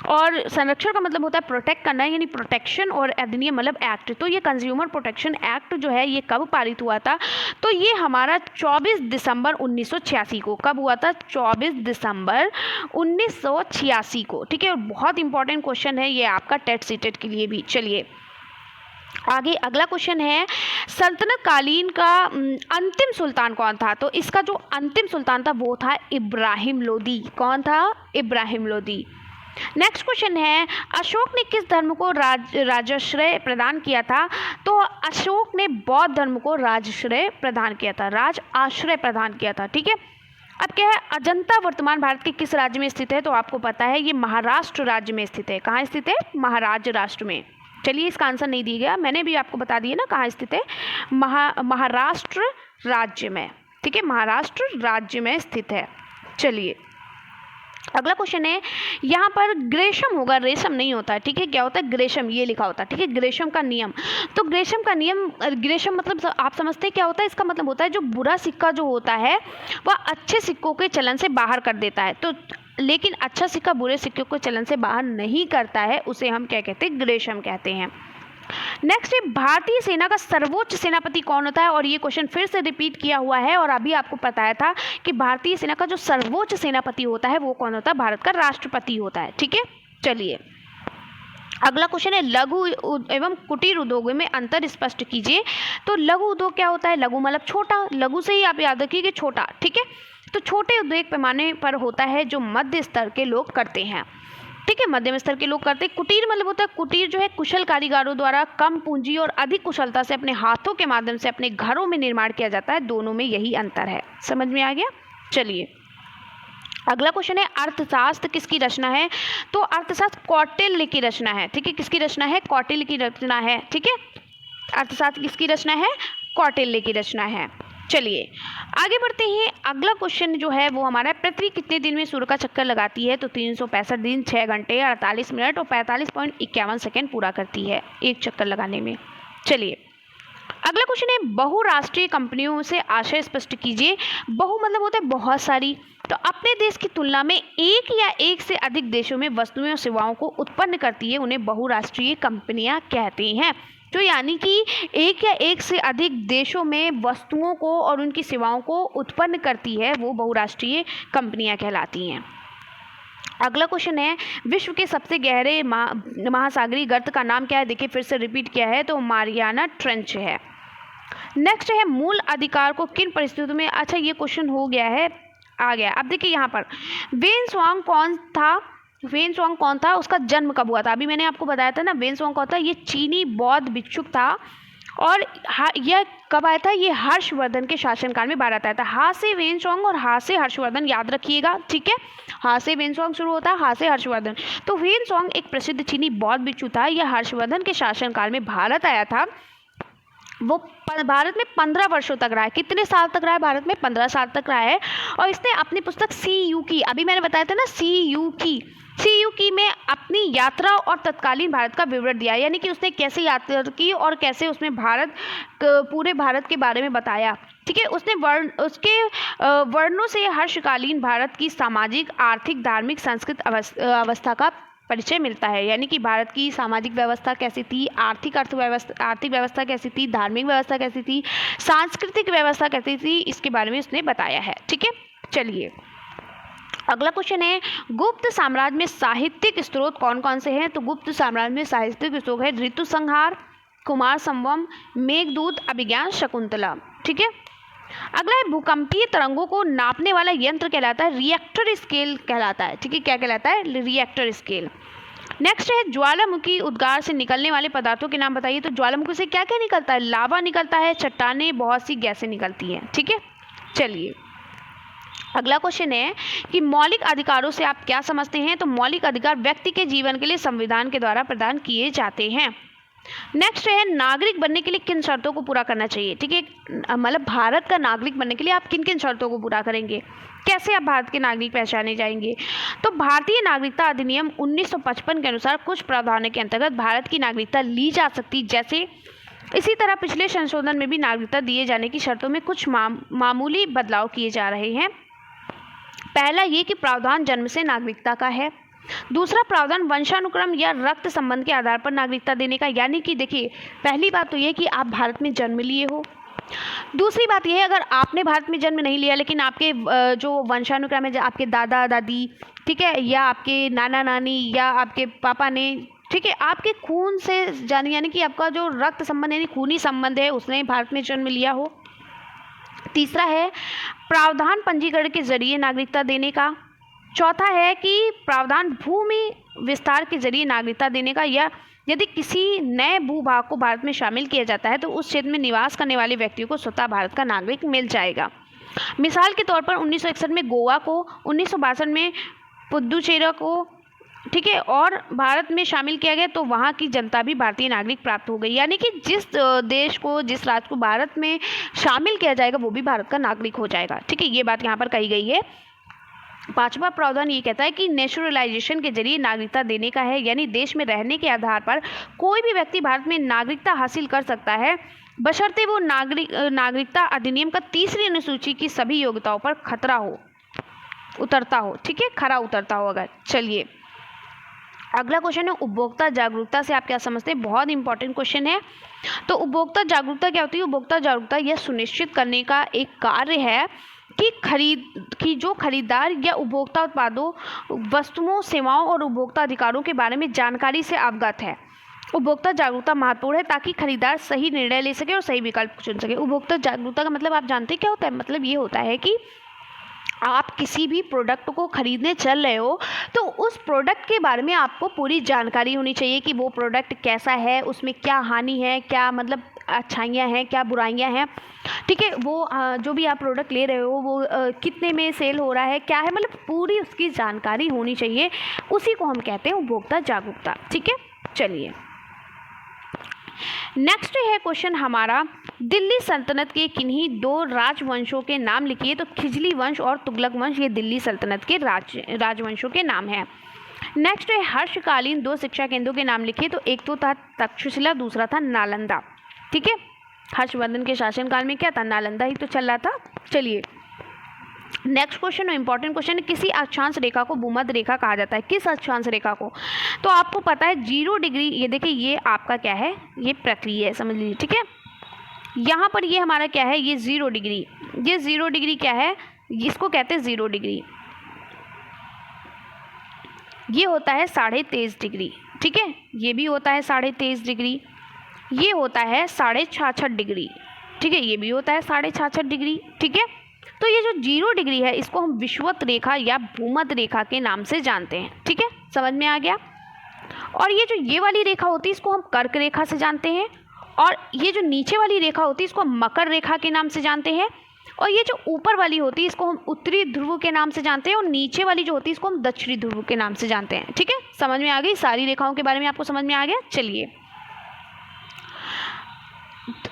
S1: और संरक्षण का मतलब होता है प्रोटेक्ट करना यानी प्रोटेक्शन, और अधिनियम मतलब एक्ट। तो ये कंज्यूमर प्रोटेक्शन एक्ट जो है ये कब पारित हुआ था? तो ये हमारा 24 दिसंबर 1986 को। कब हुआ था? 24 दिसंबर 1986 को, ठीक है। और बहुत इंपॉर्टेंट क्वेश्चन है ये आपका टेट सीटेट के लिए भी। चलिए आगे अगला क्वेश्चन है, सल्तनत कालीन का अंतिम सुल्तान कौन था? तो इसका जो अंतिम सुल्तान था वो था इब्राहिम लोदी। कौन था? इब्राहिम लोदी। नेक्स्ट क्वेश्चन है, अशोक ने किस धर्म को राजाश्रय प्रदान किया था? तो अशोक ने बौद्ध धर्म को राजाश्रय प्रदान किया था, ठीक है। अब क्या है, अजंता वर्तमान भारत के किस राज्य में स्थित है? तो आपको पता है ये महाराष्ट्र राज्य में स्थित है। कहाँ स्थित है? महाराष्ट्र राष्ट्र में। चलिए इसका आंसर नहीं दिया गया, मैंने भी आपको बता दिया ना कहाँ स्थित है, महाराष्ट्र राज्य में, ठीक है, महाराष्ट्र राज्य में स्थित है। चलिए अगला क्वेश्चन है, यहाँ पर ग्रेशम होगा, रेशम नहीं होता है, ठीक है। क्या होता है? ग्रेशम, ये लिखा होता है, ठीक है। ग्रेशम का नियम, तो ग्रेशम का नियम, ग्रेशम मतलब आप समझते हैं क्या होता है? इसका मतलब होता है जो बुरा सिक्का जो होता है वह अच्छे सिक्कों के चलन से बाहर कर देता है। तो लेकिन अच्छा सिक्का बुरे सिक्कों के चलन से बाहर नहीं करता है, उसे हम क्या कहते हैं? ग्रेशम कहते हैं। नेक्स्ट है, भारतीय सेना का सर्वोच्च सेनापति कौन होता है? और ये क्वेश्चन फिर से रिपीट किया हुआ है, और अभी आपको बताया था कि भारतीय सेना का जो सर्वोच्च सेनापति होता है वो कौन होता है? भारत का राष्ट्रपति होता है, ठीक है। चलिए अगला क्वेश्चन है, लघु एवं कुटीर उद्योगों में अंतर स्पष्ट कीजिए। तो लघु उद्योग क्या होता है? लघु मतलब छोटा, लघु से ही आप याद रखिए कि छोटा, ठीक है। तो छोटे उद्योग पैमाने पर होता है जो मध्य स्तर के लोग करते हैं, ठीक है, मध्यम स्तर के लोग करते हैं। कुटीर मतलब होता है, कुटीर जो है कुशल कारीगरों द्वारा कम पूंजी और अधिक कुशलता से अपने हाथों के माध्यम से अपने घरों में निर्माण किया जाता है। दोनों में यही अंतर है, समझ में आ गया। चलिए अगला क्वेश्चन है, अर्थशास्त्र किसकी रचना है? तो अर्थशास्त्र कौटिल्य की रचना है, ठीक है। किसकी रचना है? कौटिल्य की रचना है, ठीक है। अर्थशास्त्र किसकी रचना है? कौटिल्य की रचना है। चलिए आगे बढ़ते हैं। अगला क्वेश्चन जो है वो हमारा, पृथ्वी कितने दिन में सूर्य का चक्कर लगाती है? तो 365 दिन, 6 घंटे, 48 मिनट और 45.51 सेकेंड पूरा करती है एक चक्कर लगाने में। चलिए अगला क्वेश्चन है, बहुराष्ट्रीय कंपनियों से आशय स्पष्ट कीजिए। बहु मतलब होता है बहुत सारी, तो अपने देश की तुलना में एक या एक से अधिक देशों में वस्तुएं और सेवाओं को उत्पन्न करती है, उन्हें बहुराष्ट्रीय कंपनियां कहते हैं। तो यानी कि एक या एक से अधिक देशों में वस्तुओं को और उनकी सेवाओं को उत्पन्न करती है, वो बहुराष्ट्रीय कंपनियां कहलाती हैं। अगला क्वेश्चन है, विश्व के सबसे गहरे महासागरीय गर्त का नाम क्या है? देखिए फिर से रिपीट किया है, तो मारियाना ट्रेंच है। नेक्स्ट है, मूल अधिकार को किन परिस्थितियों में, अच्छा ये क्वेश्चन हो गया है, आ गया। अब देखिए यहाँ पर वेनसुआंग कौन था? वेनसुआंग कौन था? उसका जन्म कब हुआ था? अभी मैंने आपको बताया था ना, वेनसुआंग कौन था? ये चीनी बौद्ध भिक्षुक था, और यह कब आया था? ये हर्षवर्धन के शासनकाल में भारत आया था। हा से वेनसुआंग और हा से हर्षवर्धन याद रखिएगा, ठीक है। हा से वेनसुआंग शुरू होता है, हा से हर्षवर्धन। तो वेनसुआंग एक प्रसिद्ध चीनी बौद्ध भिक्षु था, यह हर्षवर्धन के शासनकाल में भारत आया था। वो भारत में 15 वर्षों तक रहा है। कितने साल तक रहा है भारत में? 15 साल तक रहा है। और इसने अपनी पुस्तक CU की, अभी मैंने बताया था ना CU की, सीयूकी में अपनी यात्रा और तत्कालीन भारत का विवरण दिया, यानी कि उसने कैसे यात्रा की और कैसे उसमें पूरे भारत के बारे में बताया। ठीक है, उसने उसके वर्णों से हर्षकालीन भारत की सामाजिक, आर्थिक, धार्मिक, सांस्कृतिक अवस्था का परिचय मिलता है। यानी कि भारत की सामाजिक व्यवस्था कैसी थी, आर्थिक व्यवस्था कैसी थी, धार्मिक व्यवस्था कैसी थी, सांस्कृतिक व्यवस्था कैसी थी, इसके बारे में उसने बताया है। ठीक है, चलिए अगला क्वेश्चन है, गुप्त साम्राज्य में साहित्यिक स्रोत कौन कौन से हैं? तो गुप्त साम्राज्य में साहित्यिक स्रोत है ऋतु संहार, कुमार संभवम, मेघदूत, अभिज्ञान शाकुंतला। ठीक है, अगला है, भूकंपीय तरंगों को नापने वाला यंत्र कहलाता है रिएक्टर स्केल कहलाता है। ठीक है, क्या कहलाता है? Richter scale. नेक्स्ट है, ज्वालामुखी उद्गार से निकलने वाले पदार्थों के नाम बताइए। तो ज्वालामुखी से क्या क्या निकलता है? लावा निकलता है, चट्टानें, बहुत सी गैसें निकलती हैं। ठीक है, चलिए अगला क्वेश्चन है कि मौलिक अधिकारों से आप क्या समझते हैं? तो मौलिक अधिकार व्यक्ति के जीवन के लिए संविधान के द्वारा प्रदान किए जाते हैं। नेक्स्ट है, नागरिक बनने के लिए किन शर्तों को पूरा करना चाहिए? ठीक है, मतलब भारत का नागरिक बनने के लिए आप किन किन शर्तों को पूरा करेंगे, कैसे आप भारत के नागरिक पहचाने जाएंगे? तो भारतीय नागरिकता अधिनियम 1955 के अनुसार कुछ प्रावधानों के अंतर्गत भारत की नागरिकता ली जा सकती, जैसे इसी तरह पिछले संशोधन में भी नागरिकता दिए जाने की शर्तों में कुछ मामूली बदलाव किए जा रहे हैं। पहला ये कि प्रावधान जन्म से नागरिकता का है। दूसरा प्रावधान वंशानुक्रम या रक्त संबंध के आधार पर नागरिकता देने का, यानी कि देखिए पहली बात तो ये कि आप भारत में जन्म लिए हो। दूसरी बात यह है, अगर आपने भारत में जन्म नहीं लिया लेकिन आपके जो वंशानुक्रम है, आपके दादा दादी, ठीक है, या आपके नाना नानी या आपके पापा ने, ठीक है, आपके खून से यानी कि आपका जो रक्त संबंध यानी खूनी संबंध है उसने भारत में जन्म लिया हो। तीसरा है प्रावधान पंजीकरण के जरिए नागरिकता देने का। चौथा है कि प्रावधान भूमि विस्तार के जरिए नागरिकता देने का, या यदि किसी नए भूभाग को भारत में शामिल किया जाता है तो उस क्षेत्र में निवास करने वाले व्यक्तियों को स्वतः भारत का नागरिक मिल जाएगा। मिसाल के तौर पर 1961 में गोवा को, 1962 में पुदुचेरी को, ठीक है, और भारत में शामिल किया गया तो वहाँ की जनता भी भारतीय नागरिक प्राप्त हो गई। यानी कि जिस देश को, जिस राज्य को भारत में शामिल किया जाएगा वो भी भारत का नागरिक हो जाएगा। ठीक है, ये बात यहाँ पर कही गई है। पांचवा प्रावधान ये कहता है कि नेचुरलाइजेशन के जरिए नागरिकता देने का है, यानी देश में रहने के आधार पर कोई भी व्यक्ति भारत में नागरिकता हासिल कर सकता है, बशर्ते वो नागरिकता अधिनियम का तीसरी अनुसूची की सभी योग्यताओं पर खरा उतरता हो। ठीक है, खरा उतरता हो अगर। चलिए अगला क्वेश्चन है, उपभोक्ता जागरूकता से आप क्या समझते हैं? बहुत इंपॉर्टेंट क्वेश्चन है। तो उपभोक्ता जागरूकता क्या होती है? उपभोक्ता जागरूकता यह सुनिश्चित करने का एक कार्य है कि जो खरीदार या उपभोक्ता उत्पादों, वस्तुओं, सेवाओं और उपभोक्ता अधिकारों के बारे में जानकारी से अवगत है। उपभोक्ता जागरूकता महत्वपूर्ण है ताकि खरीदार सही निर्णय ले सके और सही विकल्प चुन सके। उपभोक्ता जागरूकता का मतलब आप जानते हैं क्या होता है? मतलब ये होता है कि आप किसी भी प्रोडक्ट को खरीदने चल रहे हो तो उस प्रोडक्ट के बारे में आपको पूरी जानकारी होनी चाहिए कि वो प्रोडक्ट कैसा है, उसमें क्या हानि है, क्या मतलब अच्छाइयाँ हैं, क्या बुराइयाँ हैं। ठीक है, वो जो भी आप प्रोडक्ट ले रहे हो वो कितने में सेल हो रहा है, क्या है, मतलब पूरी उसकी जानकारी होनी चाहिए। उसी को हम कहते हैं उपभोक्ता जागरूकता। ठीक है, चलिए नेक्स्ट है क्वेश्चन हमारा, दिल्ली सल्तनत के किन्हीं दो राजवंशों के नाम लिखिए। तो खिजली वंश और तुगलक वंश ये दिल्ली सल्तनत के राजवंशों के नाम हैं। नेक्स्ट है हर्षकालीन दो शिक्षा केंद्रों के नाम लिखिए। तो एक तो था तक्षशिला, दूसरा था नालंदा। ठीक है, हर्षवर्धन के शासनकाल में क्या था? नालंदा ही तो चल रहा था। चलिए नेक्स्ट क्वेश्चन इंपॉर्टेंट क्वेश्चन है, किसी अक्षांश रेखा को भूमध्य रेखा कहा जाता है? किस अक्षांश रेखा को? तो आपको पता है 0 डिग्री, ये देखिए ये आपका क्या है, ये पृथ्वी है, समझ लीजिए। ठीक है, यहाँ पर ये हमारा क्या है, ये 0 डिग्री, ये 0 डिग्री क्या है, इसको कहते हैं 0 डिग्री। ये होता है 23.5 डिग्री। ठीक है, ये भी होता है 23.5 डिग्री, ये होता है 66.5 डिग्री। ठीक है, ये भी होता है 66.5 डिग्री। ठीक है, तो ये जो 0 डिग्री है इसको हम विषुवत रेखा या भूमध्य रेखा के नाम से जानते हैं। ठीक है, समझ में आ गया। और ये जो ये वाली रेखा होती है इसको हम कर्क रेखा से जानते हैं, और ये जो नीचे वाली रेखा होती है इसको हम मकर रेखा के नाम से जानते हैं, और ये जो ऊपर वाली होती है इसको हम उत्तरी ध्रुव के नाम से जानते हैं, और नीचे वाली जो होती है इसको हम दक्षिणी ध्रुव के नाम से जानते हैं। ठीक है, समझ में आ गई, सारी रेखाओं के बारे में आपको समझ में आ गया। चलिए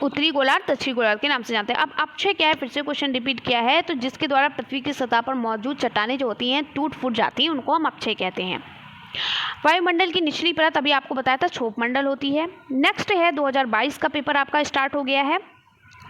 S1: उत्तरी गोलार्ध दक्षिणी गोलार्ध के नाम से जानते हैं। अब अक्षय क्या है, फिर से क्वेश्चन रिपीट किया है। तो जिसके द्वारा पृथ्वी की सतह पर मौजूद चट्टानें जो होती हैं टूट फूट जाती हैं उनको हम अक्षय कहते हैं। वायुमंडल की निचली परत अभी आपको बताया था क्षोभ मंडल होती है। नेक्स्ट है 2022 का पेपर आपका स्टार्ट हो गया है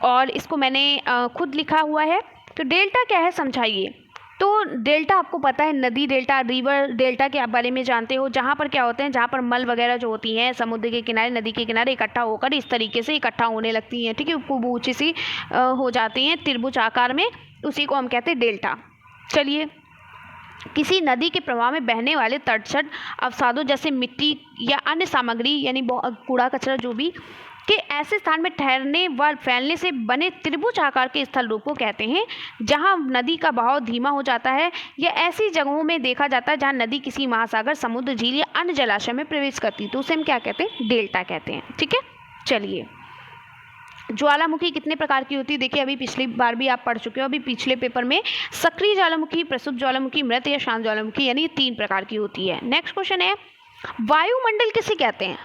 S1: और इसको मैंने खुद लिखा हुआ है। तो डेल्टा क्या है समझाइए। तो डेल्टा आपको पता है, नदी डेल्टा, रिवर डेल्टा के आप बारे में जानते हो, जहाँ पर क्या होते हैं, जहाँ पर मल वगैरह जो होती हैं समुद्र के किनारे, नदी के किनारे इकट्ठा होकर इस तरीके से इकट्ठा होने लगती हैं, ठीक है, खूब ऊँची सी हो जाती हैं त्रिभुज आकार में, उसी को हम कहते हैं डेल्टा। चलिए, किसी नदी के प्रवाह में बहने वाले तटस्थ अवसादों जैसे मिट्टी या अन्य सामग्री यानी कूड़ा कचरा जो भी के ऐसे स्थान में ठहरने व फैलने से बने त्रिभुज आकार के स्थल रूप को कहते हैं जहां नदी का बहाव धीमा हो जाता है। यह ऐसी जगहों में देखा जाता है जहां नदी किसी महासागर, समुद्र, झील या अन्य जलाशय में प्रवेश करती है, तो उसे हम क्या कहते हैं, डेल्टा कहते हैं। ठीक है, चलिए, ज्वालामुखी कितने प्रकार की होती है, देखिए अभी पिछली बार भी आप पढ़ चुके हो, अभी पिछले पेपर में सक्रिय ज्वालामुखी, प्रसुप्त ज्वालामुखी, मृत या शांत ज्वालामुखी, यानी 3 प्रकार की होती है। नेक्स्ट क्वेश्चन है, वायुमंडल किसे कहते हैं।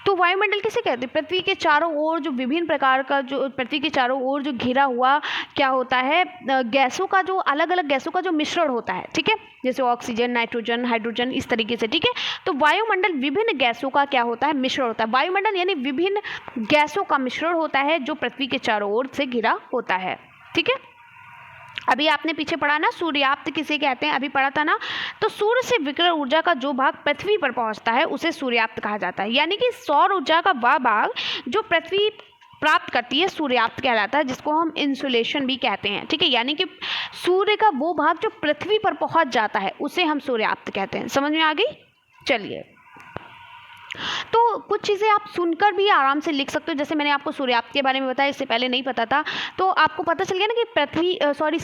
S1: तो वायुमंडल किसे कहते हैं, पृथ्वी के चारों ओर जो विभिन्न प्रकार का जो पृथ्वी के चारों ओर जो घिरा हुआ क्या होता है, गैसों का जो अलग अलग गैसों का जो मिश्रण होता है, ठीक है, जैसे ऑक्सीजन, नाइट्रोजन, हाइड्रोजन, इस तरीके से। ठीक है, तो वायुमंडल विभिन्न गैसों का क्या होता है, मिश्रण होता है। वायुमंडल यानी विभिन्न गैसों का मिश्रण होता है जो पृथ्वी के चारों ओर से घिरा होता है। ठीक है, अभी आपने पीछे पढ़ा ना, सूर्यास्त किसे कहते हैं, अभी पढ़ा था ना। तो सूर्य से विकिरण ऊर्जा का जो भाग पृथ्वी पर पहुंचता है उसे सूर्यास्त कहा जाता है, यानी कि सौर ऊर्जा का वह भाग जो पृथ्वी प्राप्त करती है सूर्यास्त कहलाता है, जिसको हम इंसुलेशन भी कहते हैं। ठीक है, यानी कि सूर्य का वो भाग जो पृथ्वी पर पहुंच जाता है उसे हम सूर्यास्त कहते हैं। समझ में आ गई। चलिए, तो कुछ चीज़ें आप सुनकर भी आराम से लिख सकते हो, जैसे मैंने आपको सूर्यास्त के बारे में बताया, इससे पहले नहीं पता था, तो आपको पता चल गया ना कि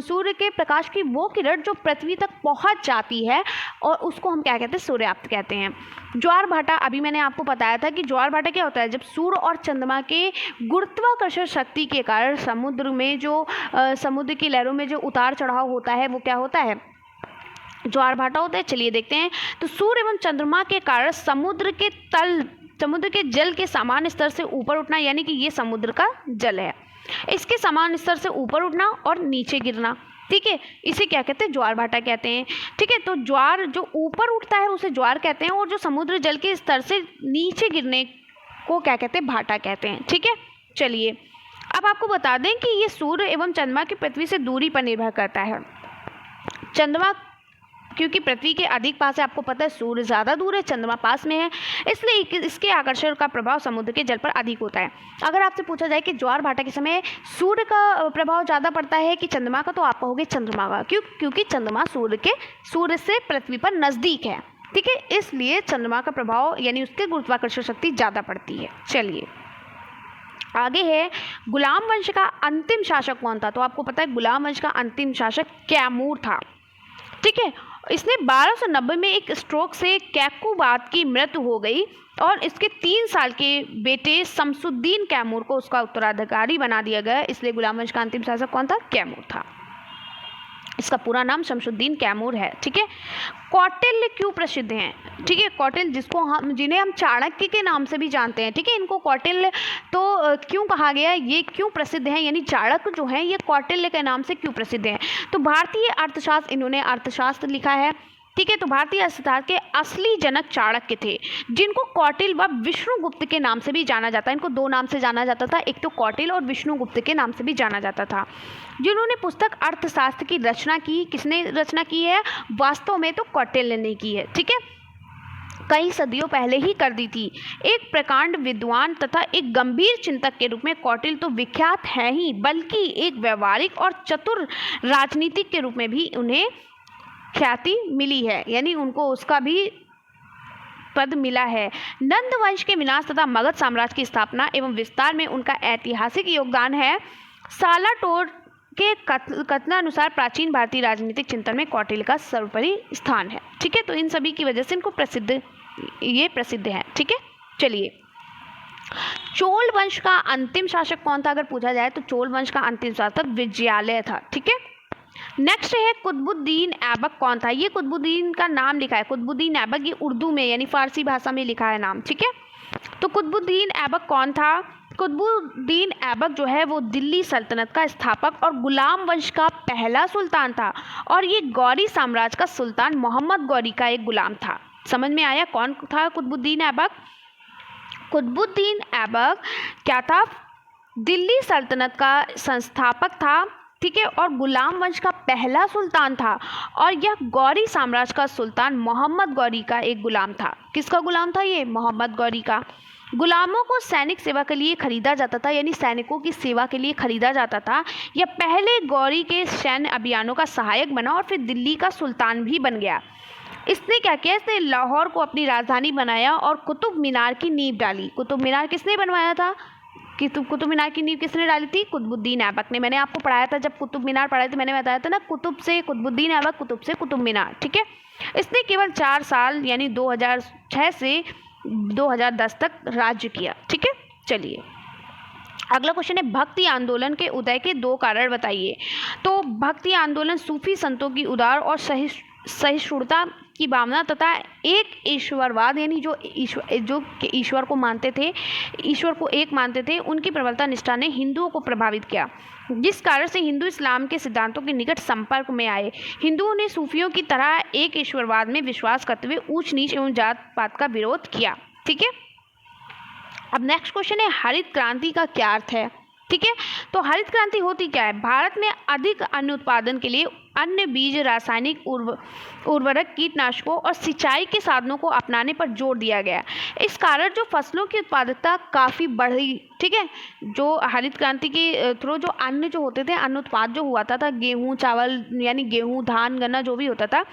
S1: सूर्य के प्रकाश की वो किरण जो पृथ्वी तक पहुंच जाती है और उसको हम क्या कहते हैं, सूर्यास्त कहते हैं। ज्वार भाटा, अभी मैंने आपको बताया था कि ज्वार भाटा क्या होता है, जब सूर्य और चंद्रमा के गुरुत्वाकर्षण शक्ति के कारण समुद्र की लहरों में जो उतार चढ़ाव होता है वो क्या होता है, ज्वार भाटा होता है। चलिए देखते हैं। तो सूर्य एवं चंद्रमा के कारण समुद्र के जल के सामान्य स्तर से ऊपर उठना, यानी कि ये समुद्र का जल है, इसके समान स्तर से ऊपर उठना और नीचे गिरना, ठीक है, इसे क्या कहते हैं, ज्वार भाटा कहते हैं। ठीक है, तो ज्वार जो ऊपर उठता है उसे ज्वार कहते हैं और जो समुद्र जल के स्तर से नीचे गिरने को क्या कहते हैं, भाटा कहते हैं। ठीक है, चलिए, अब आपको बता दें कि ये सूर्य एवं चंद्रमा की पृथ्वी से दूरी पर निर्भर करता है। चंद्रमा क्योंकि पृथ्वी के अधिक पास है, आपको पता है सूर्य ज़्यादा दूर है, चंद्रमा पास में है, इसलिए इसके आकर्षण का प्रभाव समुद्र के जल पर अधिक होता है। अगर आपसे पूछा जाए कि ज्वार भाटा के समय सूर्य का प्रभाव ज़्यादा पड़ता है कि चंद्रमा का, तो आप कहोगे चंद्रमा का, क्योंकि चंद्रमा सूर्य से पृथ्वी पर नज़दीक है। ठीक है, इसलिए चंद्रमा का प्रभाव यानी उसके गुरुत्वाकर्षण शक्ति ज़्यादा पड़ती है। चलिए, आगे है, गुलाम वंश का अंतिम शासक कौन था। तो आपको पता है गुलाम वंश का अंतिम शासक कैमूर था। ठीक है, इसने 1290 में एक स्ट्रोक से कैकुबाद की मृत्यु हो गई और इसके 3 साल के बेटे शमसुद्दीन कैमूर को उसका उत्तराधिकारी बना दिया गया, इसलिए गुलाम वंश का अंतिम शासक कौन था, कैमूर था। इसका पूरा नाम शमसुद्दीन कैमूर है। ठीक है, कौटिल्य क्यों प्रसिद्ध हैं। ठीक है, कौटिल्य जिन्हें हम चाणक्य के नाम से भी जानते हैं। ठीक है, इनको कौटिल्य तो क्यों कहा गया, ये क्यों प्रसिद्ध हैं, यानी चाणक्य जो हैं ये कौटिल्य के नाम से क्यों प्रसिद्ध हैं। तो भारतीय अर्थशास्त्र, इन्होंने अर्थशास्त्र लिखा है। ठीक है, तो भारतीय अर्थशास्त्र के असली जनक चाणक्य थे, जिनको कौटिल्य व विष्णुगुप्त के नाम से भी जाना जाता है। इनको 2 नाम से जाना जाता था, एक तो कौटिल्य और विष्णुगुप्त के नाम से भी जाना जाता था। जिन्होंने पुस्तक अर्थशास्त्र की रचना की, किसने रचना की है, वास्तव में तो कौटिल्य ने की है। ठीक है, कई सदियों पहले ही कर दी थी। एक प्रकांड विद्वान तथा एक गंभीर चिंतक के रूप में कौटिल्य तो विख्यात है ही, बल्कि एक व्यवहारिक और चतुर राजनीतिक के रूप में भी उन्हें ख्याति मिली है, यानी उनको उसका भी पद मिला है। नंद वंश के विनाश तथा मगध साम्राज्य की स्थापना एवं विस्तार में उनका ऐतिहासिक योगदान है। सालाटोर के कथनानुसार प्राचीन भारतीय राजनीतिक चिंतन में कौटिल्य का सर्वोपरि स्थान है। ठीक है, तो इन सभी की वजह से इनको प्रसिद्ध है। ठीक है, चलिए, चोल वंश का अंतिम शासक कौन था अगर पूछा जाए तो चोल वंश का अंतिम शासक विजयालय था। ठीक है, नेक्स्ट है कुतुबुद्दीन ऐबक कौन था। ये कुतुबुद्दीन का नाम लिखा है, कुतुबुद्दीन ऐबक, ये उर्दू में यानी फारसी भाषा में लिखा है नाम। ठीक है, तो कुतुबुद्दीन ऐबक कौन था, कुतुबुद्दीन ऐबक जो है वो दिल्ली सल्तनत का स्थापक और गुलाम वंश का पहला सुल्तान था और ये गौरी साम्राज्य का सुल्तान मोहम्मद गौरी का एक गुलाम था। समझ में आया कौन था कुतुबुद्दीन ऐबक? कुतुबुद्दीन ऐबक क्या था? दिल्ली सल्तनत का संस्थापक था, ठीक है, और गुलाम वंश का पहला सुल्तान था और यह गौरी साम्राज्य का सुल्तान मोहम्मद गौरी का एक गुलाम था। किसका गुलाम था ये? मोहम्मद गौरी का। गुलामों को सैनिक सेवा के लिए खरीदा जाता था, यानी सैनिकों की सेवा के लिए खरीदा जाता था। यह पहले गौरी के सैन्य अभियानों का सहायक बना और फिर दिल्ली का सुल्तान भी बन गया। इसने क्या किया? इसने लाहौर को अपनी राजधानी बनाया और कुतुब मीनार की नींव डाली। कुतुब मीनार किसने बनवाया था? कुतुब मीनार की नींव किसने डाली थी? कुतुबुद्दीन ऐबक ने। मैंने आपको पढ़ाया था जब कुतुब मीनार पढ़ाए थे, मैंने बताया था ना, कुतुब से कुतुबुद्दीन ऐबक, कुतुब से कुतुब मीनार, ठीक है। इसने केवल 4 साल यानी 2006 से 2010 तक राज्य किया, ठीक है। चलिए अगला क्वेश्चन है, भक्ति आंदोलन के उदय के 2 कारण बताइए। तो भक्ति आंदोलन सूफी संतों की उदार और सहिष्णुता की भावना तथा एक ईश्वरवाद यानी जो ईश्वर को मानते थे, ईश्वर को एक मानते थे, उनकी प्रबलता निष्ठा ने हिंदुओं को प्रभावित किया, जिस कारण से हिंदू इस्लाम के सिद्धांतों के निकट संपर्क में आए। हिंदुओं ने सूफियों की तरह एक ईश्वरवाद में विश्वास करते हुए ऊंच नीच एवं जात पात का विरोध किया, ठीक है। अब नेक्स्ट क्वेश्चन है, हरित क्रांति का क्या अर्थ है? ठीक है, तो हरित क्रांति होती क्या है? भारत में अधिक अन्न उत्पादन के लिए अन्य बीज, रासायनिक उर्वरक, कीटनाशकों और सिंचाई के साधनों को अपनाने पर जोर दिया गया। इस कारण जो फसलों की उत्पादकता काफ़ी बढ़ी, ठीक है। जो हरित क्रांति के थ्रू जो अन्न जो होते थे, अन्न उत्पाद जो हुआ था गेहूँ, चावल यानी गेहूँ, धान, गन्ना जो भी होता था,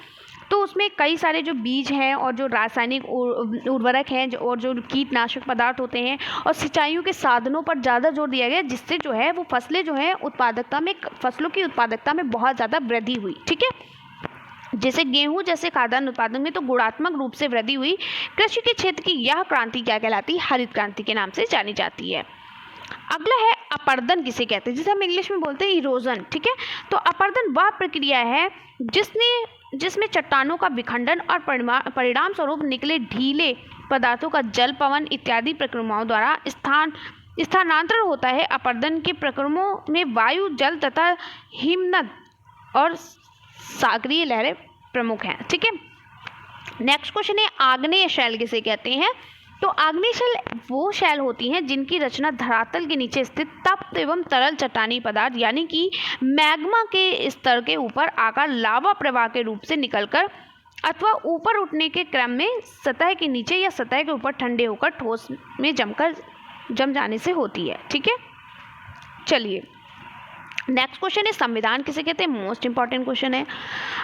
S1: तो उसमें कई सारे जो बीज हैं और जो रासायनिक उर्वरक हैं और जो कीटनाशक पदार्थ होते हैं और सिंचाइयों के साधनों पर ज़्यादा जोर दिया गया, जिससे जो है वो फसलें जो है उत्पादकता में, फसलों की उत्पादकता में बहुत ज़्यादा वृद्धि हुई, ठीक है। जैसे गेहूं जैसे खाद्यान्न उत्पादन में तो गुणात्मक रूप से वृद्धि हुई। कृषि के क्षेत्र की यह क्रांति क्या कहलाती है? हरित क्रांति के नाम से जानी जाती है। अगला है अपर्दन किसे कहते हैं, जिसे हम इंग्लिश में बोलते हैं इरोजन, ठीक है। तो अपर्दन वह प्रक्रिया है जिसमें चट्टानों का विखंडन और परिणाम स्वरूप निकले ढीले पदार्थों का जल, पवन इत्यादि प्रक्रियाओं द्वारा स्थानांतरण होता है। अपर्दन के प्रक्रमों में वायु, जल तथा हिमनद और सागरीय लहरें प्रमुख हैं, ठीक है। नेक्स्ट क्वेश्चन है, आग्नेय शैल किसे कहते हैं? तो आग्नेय शैल वो शैल होती हैं जिनकी रचना धरातल के नीचे स्थित तप्त एवं तरल चट्टानी पदार्थ यानी कि मैग्मा के स्तर के ऊपर आकर लावा प्रवाह के रूप से निकलकर अथवा ऊपर उठने के क्रम में सतह के नीचे या सतह के ऊपर ठंडे होकर ठोस में जम जाने से होती है, ठीक है। चलिए नेक्स्ट क्वेश्चन है, संविधान किसे कहते हैं? मोस्ट इंपॉर्टेंट क्वेश्चन है।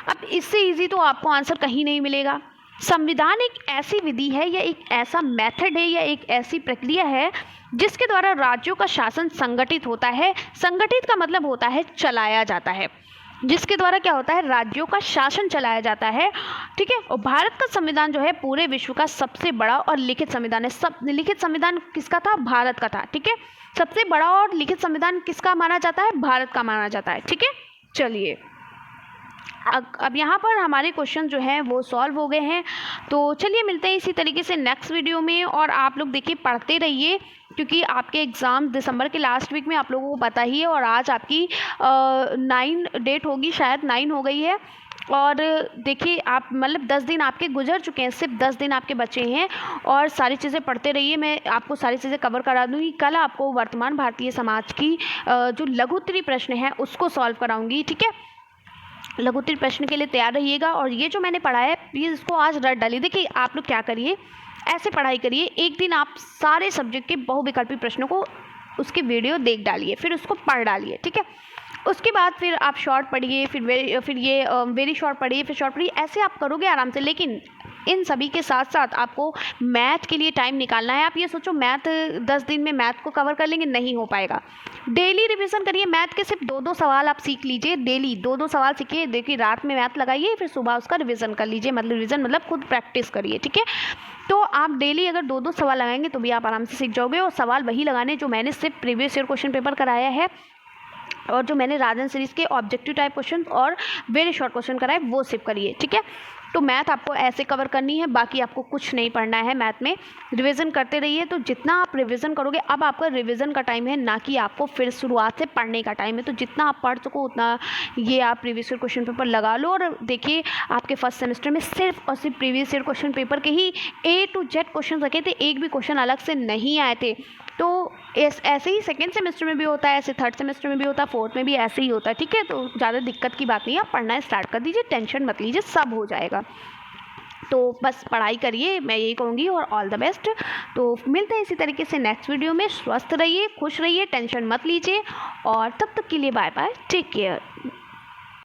S1: अब इससे इजी तो आपको आंसर कहीं नहीं मिलेगा। संविधान एक ऐसी विधि है या एक ऐसा मेथड है या एक ऐसी प्रक्रिया है जिसके द्वारा राज्यों का शासन संगठित होता है। संगठित का मतलब होता है चलाया जाता है, जिसके द्वारा क्या होता है? राज्यों का शासन चलाया जाता है, ठीक है। और भारत का संविधान जो है पूरे विश्व का सबसे बड़ा और लिखित संविधान है। लिखित संविधान किसका था? भारत का था, ठीक है। सबसे बड़ा और लिखित संविधान किसका माना जाता है? भारत का माना जाता है, ठीक है। चलिए अब यहाँ पर हमारे क्वेश्चन जो हैं वो सॉल्व हो गए हैं। तो चलिए मिलते हैं इसी तरीके से नेक्स्ट वीडियो में। और आप लोग देखिए पढ़ते रहिए, क्योंकि आपके एग्ज़ाम दिसंबर के लास्ट वीक में आप लोगों को पता ही है। और आज आपकी 9 डेट होगी, शायद 9 हो गई है। और देखिए आप मतलब 10 दिन आपके गुजर चुके हैं, सिर्फ 10 दिन आपके बचे हैं। और सारी चीज़ें पढ़ते रहिए, मैं आपको सारी चीज़ें कवर करा दूँगी। कल आपको वर्तमान भारतीय समाज की जो लघुत्तरी प्रश्न है उसको सॉल्व कराऊँगी, ठीक है। लघुत्तरी प्रश्न के लिए तैयार रहिएगा। और ये जो मैंने पढ़ा है प्लीज़ इसको आज रट डालिए। देखिए आप लोग क्या करिए, ऐसे पढ़ाई करिए, एक दिन आप सारे सब्जेक्ट के बहुविकल्पी प्रश्नों को उसके वीडियो देख डालिए, फिर उसको पढ़ डालिए, ठीक है। उसके बाद फिर आप शॉर्ट पढ़िए, फिर वेरी शॉर्ट पढ़िए, फिर शॉर्ट पढ़िए, ऐसे आप करोगे आराम से। लेकिन इन सभी के साथ साथ आपको मैथ के लिए टाइम निकालना है। आप ये सोचो मैथ 10 दिन में मैथ को कवर कर लेंगे, नहीं हो पाएगा। डेली रिवीजन करिए, मैथ के सिर्फ 2-2 सवाल आप सीख लीजिए, डेली 2-2 सवाल सीखिए। देखिए रात में मैथ लगाइए, फिर सुबह उसका रिवीजन कर लीजिए। मतलब रिवीजन मतलब खुद प्रैक्टिस करिए, ठीक है। तो आप डेली अगर 2-2 सवाल लगाएंगे तो भी आप आराम से सीख जाओगे। और सवाल वही लगाने जो मैंने सिर्फ प्रीवियस ईयर क्वेश्चन पेपर कराया है, और जो मैंने राजन सीरीज़ के ऑब्जेक्टिव टाइप क्वेश्चन और वेरी शॉर्ट क्वेश्चन कराए वो सिर्फ करिए, ठीक है। तो मैथ आपको ऐसे कवर करनी है, बाकी आपको कुछ नहीं पढ़ना है। मैथ में रिवीजन करते रहिए, तो जितना आप रिवीजन करोगे, अब आपका रिवीजन का टाइम है, ना कि आपको फिर शुरुआत से पढ़ने का टाइम है। तो जितना आप पढ़ सको उतना ये आप प्रीवियस ईयर क्वेश्चन पेपर लगा लो। और देखिए आपके फर्स्ट सेमेस्टर में सिर्फ और सिर्फ प्रीवियस ईयर क्वेश्चन पेपर के ही A to Z क्वेश्चन रखे थे, एक भी क्वेश्चन अलग से नहीं आए थे। तो ऐसे ही सेकेंड सेमेस्टर में भी होता है, ऐसे थर्ड सेमेस्टर में भी होता है, फोर्थ में भी ऐसे ही होता है, ठीक है। तो ज़्यादा दिक्कत की बात नहीं है, आप पढ़ना स्टार्ट कर दीजिए, टेंशन मत लीजिए, सब हो जाएगा। तो बस पढ़ाई करिए, मैं यही कहूँगी, और ऑल द बेस्ट। तो मिलते हैं इसी तरीके से नेक्स्ट वीडियो में। स्वस्थ रहिए, खुश रहिए, टेंशन मत लीजिए, और तब तक के लिए बाय बाय, टेक केयर।